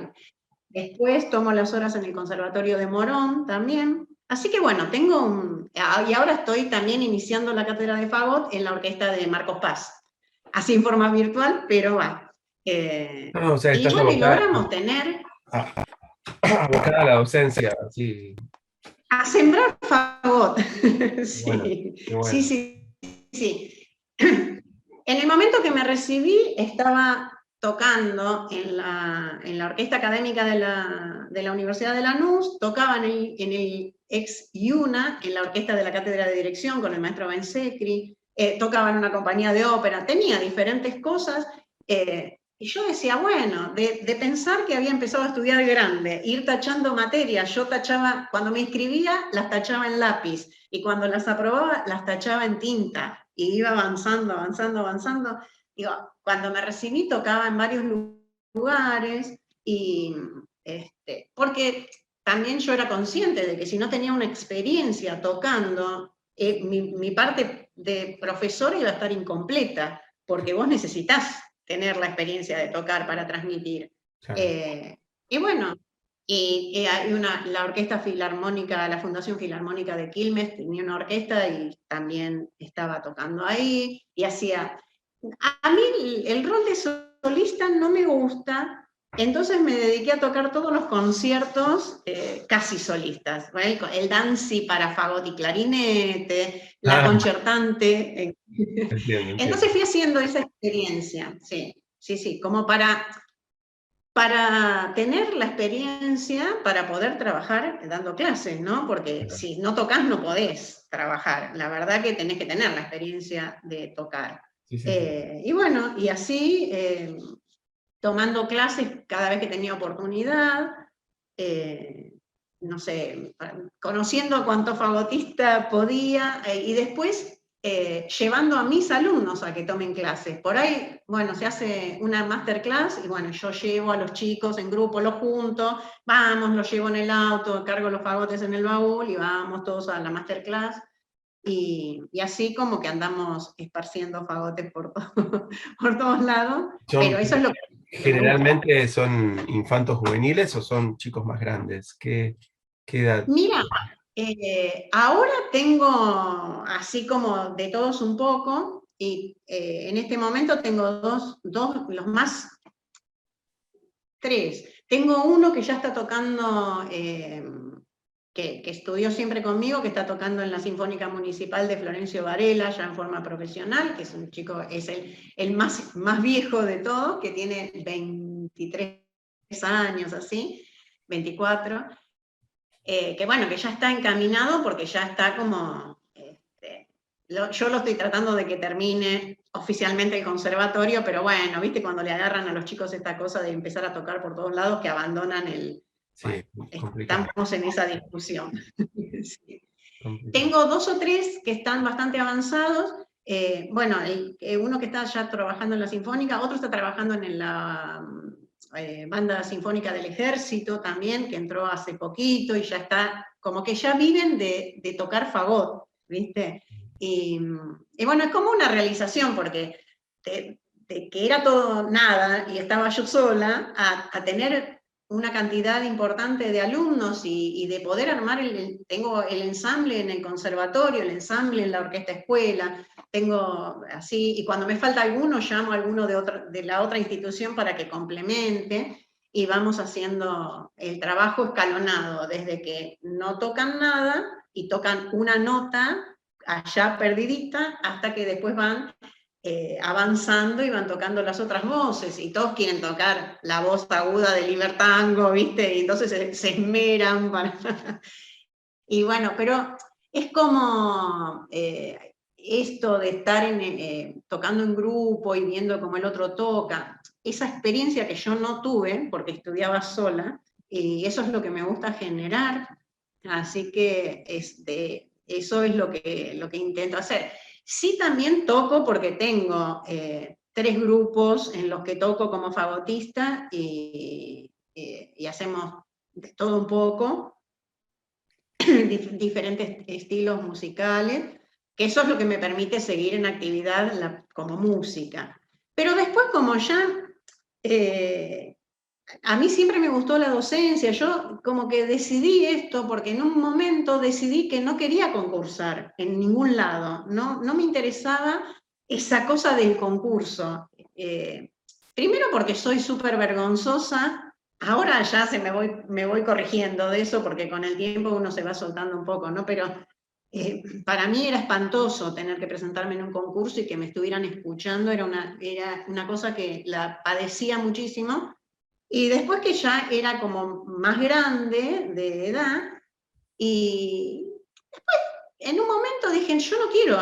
después tomo las horas en el Conservatorio de Morón también, así que bueno, y ahora estoy también iniciando la cátedra de fagot en la orquesta de Marcos Paz, así en forma virtual, pero va. O sea, y bueno, y logramos tener... abocada a la docencia, sí. A sembrar fagot. Sí. Bueno, bueno. Sí. En el momento que me recibí, estaba tocando en la Orquesta Académica de la Universidad de Lanús, tocaba en el ex IUNA, en la orquesta de la Cátedra de Dirección, con el maestro Ben Secri, tocaba en una compañía de ópera, tenía diferentes cosas, y yo decía, bueno, de pensar que había empezado a estudiar grande, ir tachando materias, yo tachaba, cuando me inscribía, las tachaba en lápiz, y cuando las aprobaba, las tachaba en tinta, y iba avanzando. Digo, cuando me recibí, tocaba en varios lugares, y porque también yo era consciente de que si no tenía una experiencia tocando, mi parte de profesora iba a estar incompleta, porque vos necesitás tener la experiencia de tocar para transmitir. Claro. Y bueno, hay la Orquesta Filarmónica, la Fundación Filarmónica de Quilmes tenía una orquesta y también estaba tocando ahí, y hacía... A mí el rol de solista no me gusta, entonces me dediqué a tocar todos los conciertos casi solistas, ¿vale? El Danzi para fagot y clarinete, la concertante. Entiendo. Entonces fui haciendo esa experiencia, sí, como para para tener la experiencia para poder trabajar dando clases, ¿no? Porque si no tocas no podés trabajar. La verdad que tenés que tener la experiencia de tocar. Sí, sí. Y bueno, y así, tomando clases cada vez que tenía oportunidad, no sé, conociendo a cuánto fagotista podía, y después llevando a mis alumnos a que tomen clases. Por ahí, bueno, se hace una masterclass y bueno, yo llevo a los chicos en grupo, los junto, vamos, los llevo en el auto, cargo los fagotes en el baúl y vamos todos a la masterclass. Y así como que andamos esparciendo fagotes por, por todos lados, pero eso es lo que me gusta. Generalmente son infantos juveniles o son chicos más grandes. ¿Qué edad? Mira, ahora tengo así como de todos un poco, y en este momento tengo dos, los más, tres. Tengo uno que ya está tocando, que estudió siempre conmigo, que está tocando en la Sinfónica Municipal de Florencio Varela, ya en forma profesional, que es un chico, es el más viejo de todos, que tiene 23 años, así, 24. Que bueno, que ya está encaminado porque ya está como, yo lo estoy tratando de que termine oficialmente el conservatorio, pero bueno, viste cuando le agarran a los chicos esta cosa de empezar a tocar por todos lados, que abandonan el... Sí, bueno, complicado. estamos en esa discusión. Sí. Complicado. Tengo 2 o 3 que están bastante avanzados. Bueno, uno que está ya trabajando en la Sinfónica, otro está trabajando en la Banda Sinfónica del Ejército también, que entró hace poquito y ya está, como que ya viven de tocar fagot, ¿viste? Y bueno, es como una realización, porque de que era todo nada y estaba yo sola, a tener una cantidad importante de alumnos y de poder armar, tengo el ensamble en el conservatorio, el ensamble en la orquesta escuela, tengo así, y cuando me falta alguno, llamo a alguno de la otra institución para que complemente, y vamos haciendo el trabajo escalonado, desde que no tocan nada y tocan una nota allá perdidita, hasta que después van avanzando y van tocando las otras voces, y todos quieren tocar la voz aguda de Libertango, ¿viste? Y entonces se esmeran para... Y bueno, pero es como esto de estar tocando en grupo y viendo cómo el otro toca, esa experiencia que yo no tuve, porque estudiaba sola, y eso es lo que me gusta generar, así que eso es lo que intento hacer. Sí, también toco porque tengo 3 grupos en los que toco como fagotista y hacemos de todo un poco, diferentes estilos musicales, que eso es lo que me permite seguir en actividad como música. Pero después, como ya, a mí siempre me gustó la docencia, yo como que decidí esto porque en un momento decidí que no quería concursar en ningún lado, no me interesaba esa cosa del concurso. Primero porque soy súper vergonzosa, ahora ya me voy corrigiendo de eso porque con el tiempo uno se va soltando un poco, ¿no? Pero para mí era espantoso tener que presentarme en un concurso y que me estuvieran escuchando, era una cosa que la padecía muchísimo. Y después que ya era como más grande de edad, y después en un momento dije, yo no quiero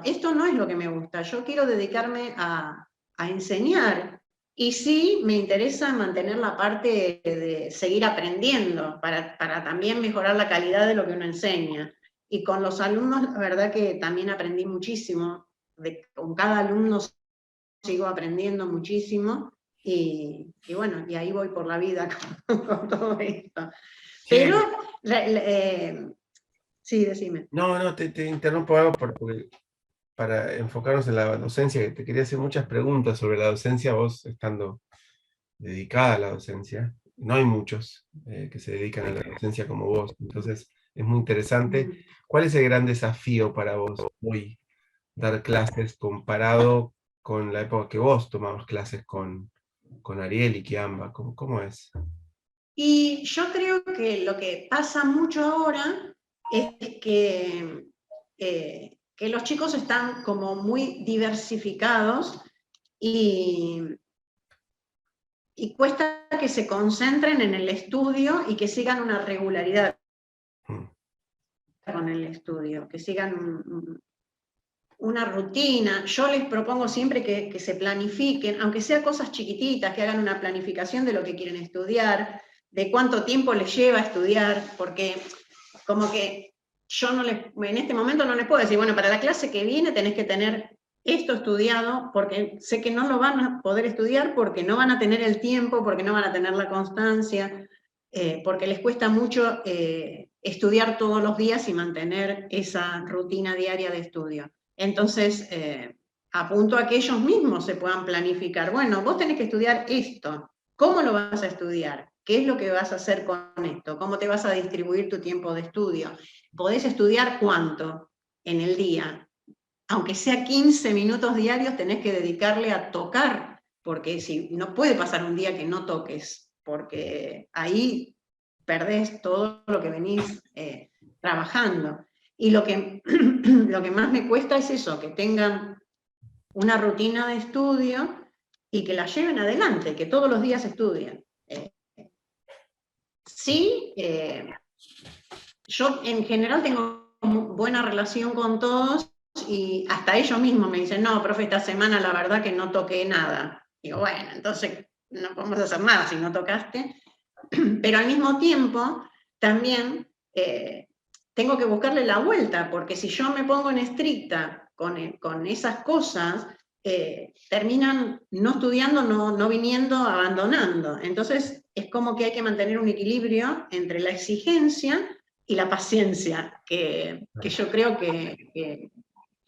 esto no es lo que me gusta, yo quiero dedicarme a enseñar. Y sí, me interesa mantener la parte de seguir aprendiendo para también mejorar la calidad de lo que uno enseña. Y con los alumnos, la verdad que también aprendí muchísimo, con cada alumno sigo aprendiendo muchísimo. Y bueno, y ahí voy por la vida con todo esto. Sí. Pero, sí, decime. No, te interrumpo algo porque para enfocarnos en la docencia, que te quería hacer muchas preguntas sobre la docencia, vos estando dedicada a la docencia. No hay muchos que se dedican a la docencia como vos, entonces es muy interesante. ¿Cuál es el gran desafío para vos hoy dar clases comparado con la época que vos tomabas clases con Ariel y Kiamba? ¿Cómo es? Y yo creo que lo que pasa mucho ahora es que los chicos están como muy diversificados y y cuesta que se concentren en el estudio y que sigan una regularidad con el estudio, que sigan una rutina. Yo les propongo siempre que se planifiquen, aunque sea cosas chiquititas, que hagan una planificación de lo que quieren estudiar, de cuánto tiempo les lleva a estudiar, porque como que yo en este momento no les puedo decir, bueno, para la clase que viene tenés que tener esto estudiado, porque sé que no lo van a poder estudiar, porque no van a tener el tiempo, porque no van a tener la constancia, porque les cuesta mucho estudiar todos los días y mantener esa rutina diaria de estudio. Entonces, apunto a que ellos mismos se puedan planificar. Bueno, vos tenés que estudiar esto. ¿Cómo lo vas a estudiar? ¿Qué es lo que vas a hacer con esto? ¿Cómo te vas a distribuir tu tiempo de estudio? ¿Podés estudiar cuánto en el día? Aunque sea 15 minutos diarios, tenés que dedicarle a tocar, porque si no puede pasar un día que no toques, porque ahí perdés todo lo que venís trabajando. Y lo que más me cuesta es eso, que tengan una rutina de estudio y que la lleven adelante, que todos los días estudien. Sí, yo en general tengo buena relación con todos y hasta ellos mismos me dicen, no, profe, esta semana la verdad que no toqué nada. Digo, bueno, entonces no podemos hacer nada si no tocaste. Pero al mismo tiempo, también tengo que buscarle la vuelta, porque si yo me pongo en estricta con esas cosas, terminan no estudiando, no viniendo, abandonando. Entonces, es como que hay que mantener un equilibrio entre la exigencia y la paciencia, que yo creo que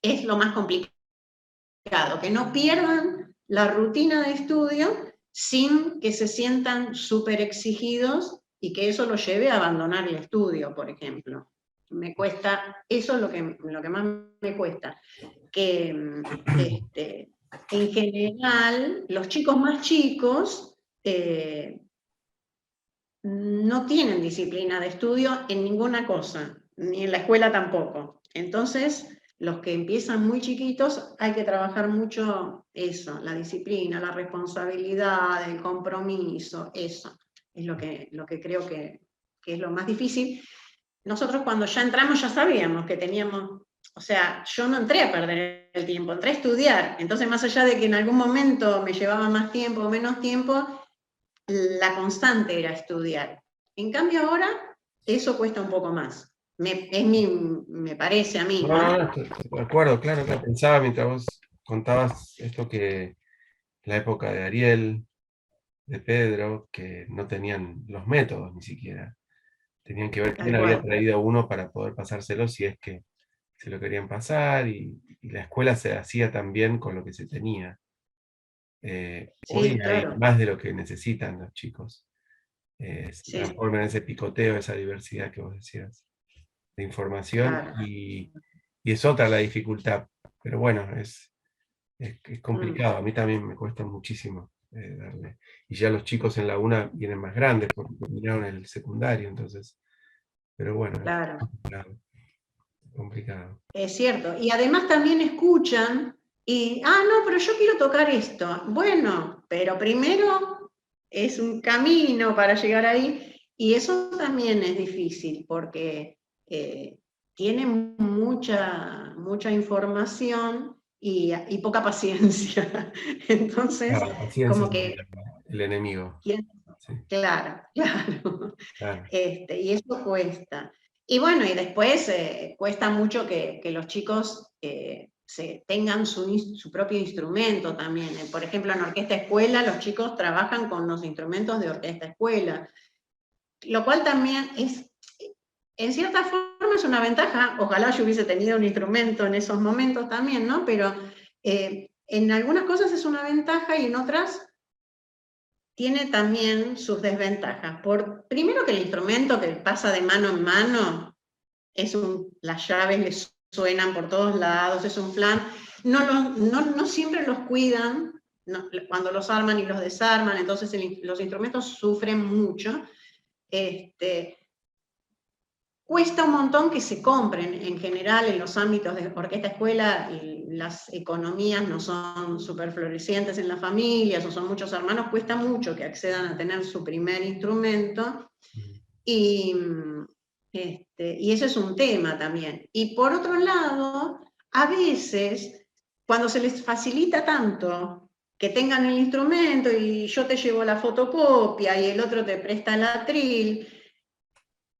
es lo más complicado, que no pierdan la rutina de estudio sin que se sientan súper exigidos y que eso los lleve a abandonar el estudio, por ejemplo. Me cuesta, eso es lo que más me cuesta, que en general los chicos más chicos no tienen disciplina de estudio en ninguna cosa, ni en la escuela tampoco. Entonces, los que empiezan muy chiquitos hay que trabajar mucho eso, la disciplina, la responsabilidad, el compromiso, eso es lo que creo que es lo más difícil. Nosotros cuando ya entramos ya sabíamos que teníamos, o sea, yo no entré a perder el tiempo, entré a estudiar. Entonces, más allá de que en algún momento me llevaba más tiempo o menos tiempo, la constante era estudiar. En cambio ahora, eso cuesta un poco más. Me parece a mí, ¿no? Estoy de acuerdo, claro, que pensaba mientras vos contabas esto que la época de Ariel, de Pedro, que no tenían los métodos ni siquiera. Tenían que ver quién había traído uno para poder pasárselo si es que se lo querían pasar, y la escuela se hacía también con lo que se tenía. Sí, hoy hay claro. más de lo que necesitan los chicos. Se Sí, transforma en ese picoteo, esa diversidad que vos decías, de información, claro. y es otra la dificultad. Pero bueno, es complicado. A mí también me cuesta muchísimo darle. Y ya los chicos en la UNA vienen más grandes porque terminaron el secundario, entonces. Pero bueno, Claro. es complicado. Es cierto. Y además también escuchan y, no, pero yo quiero tocar esto. Bueno, pero primero es un camino para llegar ahí y eso también es difícil porque tienen mucha información y poca paciencia. Entonces, La paciencia como es que... el enemigo. Sí, Claro, claro. claro. Y eso cuesta. Y bueno, y después cuesta mucho que los chicos tengan su propio instrumento también. Por ejemplo, en orquesta escuela, los chicos trabajan con los instrumentos de orquesta escuela, lo cual también es, en cierta forma, es una ventaja. Ojalá yo hubiese tenido un instrumento en esos momentos también, ¿no? Pero en algunas cosas es una ventaja y en otras tiene también sus desventajas. Primero que el instrumento que pasa de mano en mano, las llaves les suenan por todos lados, es un plan, no siempre los cuidan, cuando los arman y los desarman, entonces los instrumentos sufren mucho. cuesta un montón que se compren. En general, en los ámbitos de orquesta escuela, las economías no son súper florecientes en las familias, o son muchos hermanos, cuesta mucho que accedan a tener su primer instrumento, y eso es un tema también. Y por otro lado, a veces, cuando se les facilita tanto que tengan el instrumento y yo te llevo la fotocopia y el otro te presta el atril,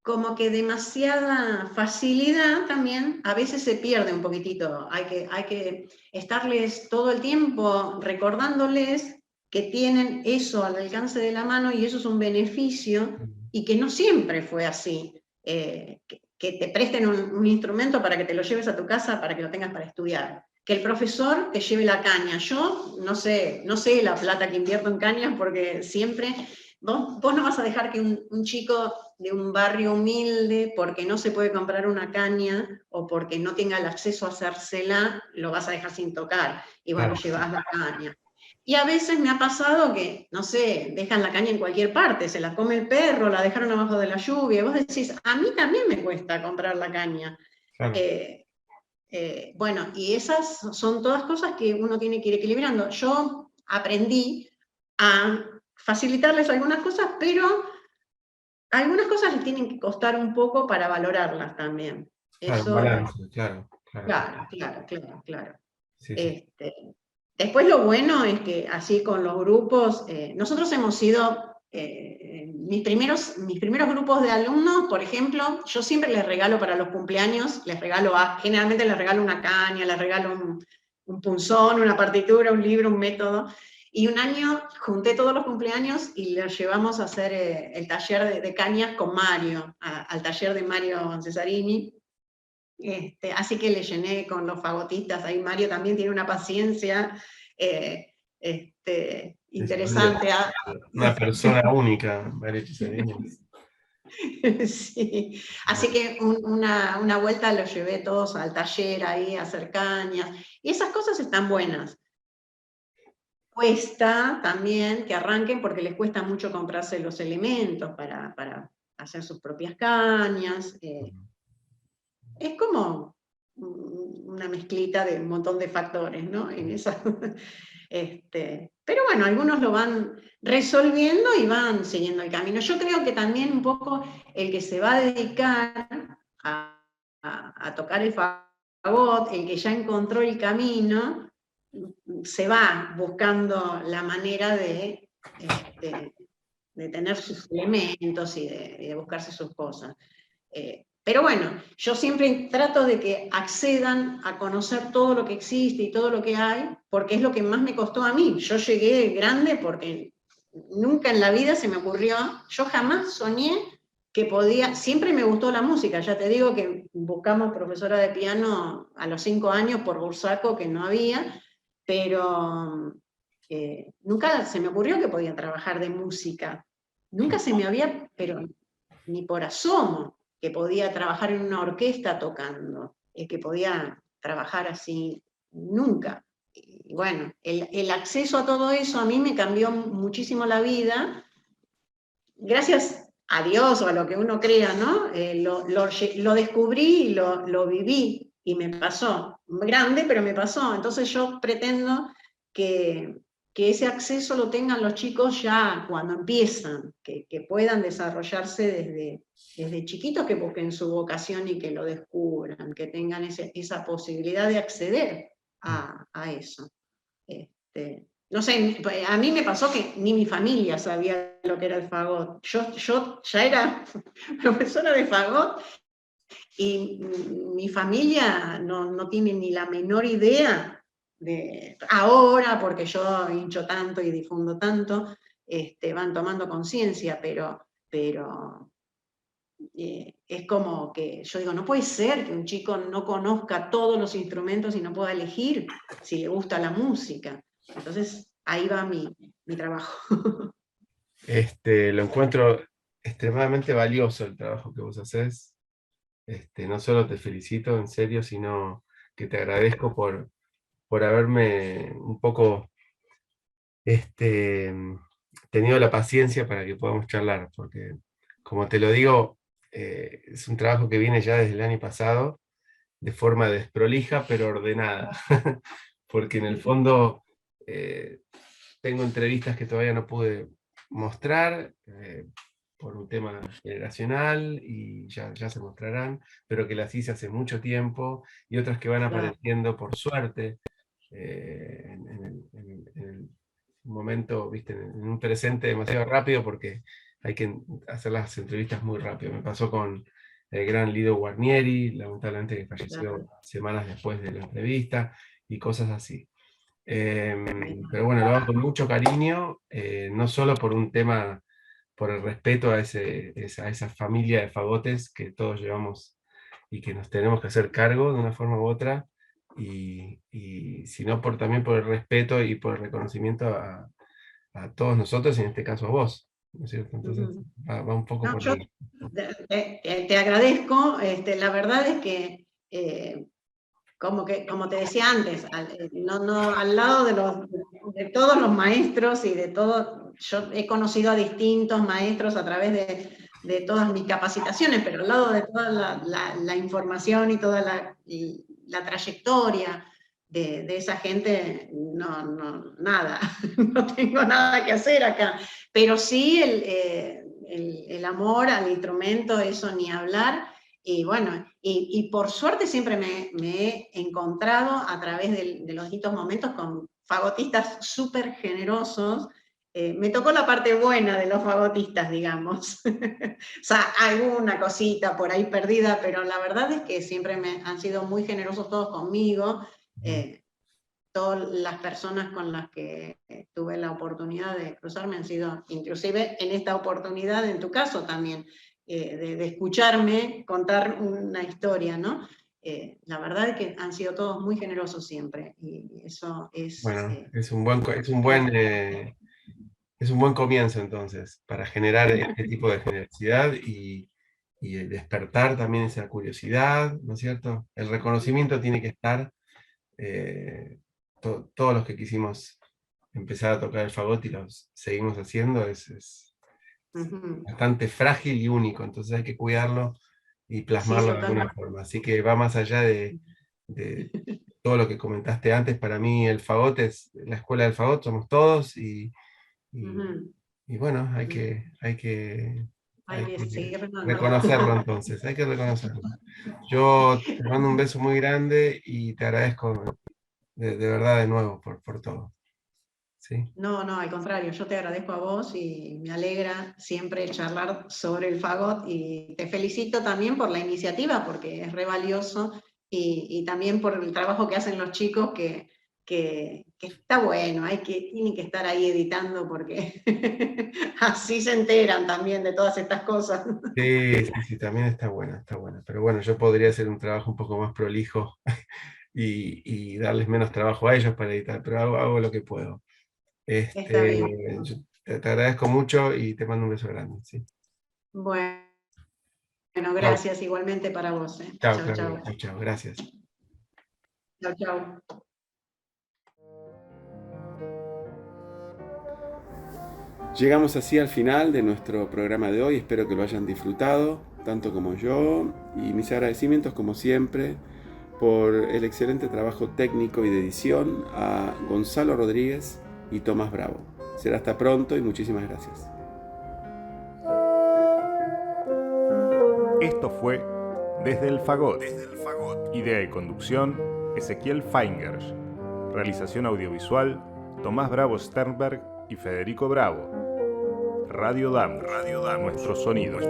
como que demasiada facilidad también, a veces se pierde un poquitito. Hay que estarles todo el tiempo recordándoles que tienen eso al alcance de la mano, y eso es un beneficio, y que no siempre fue así. Que te presten un instrumento para que te lo lleves a tu casa, para que lo tengas para estudiar. Que el profesor te lleve la caña. Yo no sé la plata que invierto en cañas, porque siempre... Vos no vas a dejar que un chico de un barrio humilde, porque no se puede comprar una caña o porque no tenga el acceso a hacérsela, lo vas a dejar sin tocar, y vos le llevas la caña. Y a veces me ha pasado que, no sé, dejan la caña en cualquier parte, se la come el perro, la dejaron abajo de la lluvia, y vos decís, a mí también me cuesta comprar la caña. Claro. Bueno, y esas son todas cosas que uno tiene que ir equilibrando. Yo aprendí a facilitarles algunas cosas, pero algunas cosas les tienen que costar un poco para valorarlas también. Claro, eso, balance, claro. Claro. Sí. Después lo bueno es que así con los grupos, nosotros hemos sido, mis primeros grupos de alumnos, por ejemplo, yo siempre les regalo para los cumpleaños, generalmente les regalo una caña, les regalo un punzón, una partitura, un libro, un método. Y un año junté todos los cumpleaños y los llevamos a hacer el taller de cañas con Mario, al taller de Mario Cesarini. Así que le llené con los fagotistas. Ahí Mario también tiene una paciencia interesante. Una persona única, Mario Cesarini. Sí. Así que una vuelta los llevé todos al taller ahí a hacer cañas. Y esas cosas están buenas. Cuesta también que arranquen, porque les cuesta mucho comprarse los elementos para hacer sus propias cañas. Es como una mezclita de un montón de factores, ¿no? Pero bueno, algunos lo van resolviendo y van siguiendo el camino. Yo creo que también un poco el que se va a dedicar a tocar el fagot, el que ya encontró el camino, se va buscando la manera de tener sus elementos y de buscarse sus cosas. Pero bueno, yo siempre trato de que accedan a conocer todo lo que existe y todo lo que hay, porque es lo que más me costó a mí. Yo llegué grande porque nunca en la vida se me ocurrió, yo jamás soñé que podía, siempre me gustó la música. Ya te digo que buscamos profesora de piano a los 5 años por Bursaco, que no había, pero nunca se me ocurrió que podía trabajar de música. Nunca se me había, pero ni por asomo, que podía trabajar en una orquesta tocando, que podía trabajar así, nunca. Y bueno, el acceso a todo eso a mí me cambió muchísimo la vida, gracias a Dios o a lo que uno crea, ¿no? Lo descubrí y lo viví, y me pasó, grande, pero me pasó. Entonces yo pretendo que ese acceso lo tengan los chicos ya cuando empiezan, que puedan desarrollarse desde chiquitos, que busquen su vocación y que lo descubran, que tengan esa posibilidad de acceder a eso. No sé, a mí me pasó que ni mi familia sabía lo que era el fagot. Yo ya era profesora de fagot y mi familia no tiene ni la menor idea de ahora, porque yo hincho tanto y difundo tanto, van tomando conciencia, pero es como que yo digo, no puede ser que un chico no conozca todos los instrumentos y no pueda elegir si le gusta la música. Entonces ahí va mi trabajo. Lo encuentro extremadamente valioso el trabajo que vos haces. No solo te felicito en serio, sino que te agradezco por haberme un poco tenido la paciencia para que podamos charlar, porque como te lo digo, es un trabajo que viene ya desde el año pasado, de forma desprolija, pero ordenada, porque en el fondo tengo entrevistas que todavía no pude mostrar, por un tema generacional, y ya se mostrarán, pero que las hice hace mucho tiempo, y otras que van apareciendo por suerte, en el momento, ¿viste? En un presente demasiado rápido, porque hay que hacer las entrevistas muy rápido. Me pasó con el gran Lido Guarnieri, lamentablemente que falleció semanas después de la entrevista, y cosas así. Pero bueno, lo hago con mucho cariño, no solo por un tema, por el respeto a esa familia de fagotes que todos llevamos y que nos tenemos que hacer cargo de una forma u otra, y sino también por el respeto y por el reconocimiento a todos nosotros, y en este caso a vos, ¿no es cierto? Entonces va un poco por ahí. Te agradezco, la verdad es que, como te decía antes, al lado de todos los maestros y de todo, yo he conocido a distintos maestros a través de todas mis capacitaciones, pero al lado de toda la información y toda la trayectoria de esa gente, nada, no tengo nada que hacer acá, pero sí el amor al instrumento, eso ni hablar. Y bueno, y por suerte siempre me he encontrado a través de los distintos momentos con fagotistas súper generosos. Me tocó la parte buena de los fagotistas, digamos. O sea, alguna cosita por ahí perdida, pero la verdad es que siempre han sido muy generosos todos conmigo. Todas las personas con las que tuve la oportunidad de cruzarme han sido, inclusive en esta oportunidad, en tu caso también, de escucharme contar una historia, ¿no? La verdad es que han sido todos muy generosos siempre, y eso es... Bueno, es un buen comienzo entonces, para generar este tipo de generosidad y despertar también esa curiosidad, ¿no es cierto? El reconocimiento tiene que estar, todos los que quisimos empezar a tocar el fagot y los seguimos haciendo, es bastante frágil y único, entonces hay que cuidarlo y plasmarlo de alguna forma. Así que va más allá de todo lo que comentaste antes. Para mí el fagot es la escuela del fagot, somos todos, y bueno, hay que reconocerlo entonces, hay que reconocerlo. Yo te mando un beso muy grande y te agradezco de verdad de nuevo por todo. ¿Sí? No, al contrario, yo te agradezco a vos y me alegra siempre charlar sobre el fagot, y te felicito también por la iniciativa, porque es re valioso, y también por el trabajo que hacen los chicos, que está bueno, tienen que estar ahí editando, porque así se enteran también de todas estas cosas. Sí, también está buena, pero bueno, yo podría hacer un trabajo un poco más prolijo y darles menos trabajo a ellos para editar, pero hago lo que puedo. Yo te agradezco mucho y te mando un beso grande. ¿Sí? Bueno, gracias. Chau. Igualmente para vos. Chao, gracias. Chau. Llegamos así al final de nuestro programa de hoy. Espero que lo hayan disfrutado, tanto como yo, y mis agradecimientos, como siempre, por el excelente trabajo técnico y de edición a Gonzalo Rodríguez y Tomás Bravo. Será hasta pronto y muchísimas gracias. Esto fue Desde el Fagot. Idea y conducción, Ezequiel Feingersch. Realización audiovisual, Tomás Bravo Sternberg y Federico Bravo. Radio Damus, nuestros sonidos.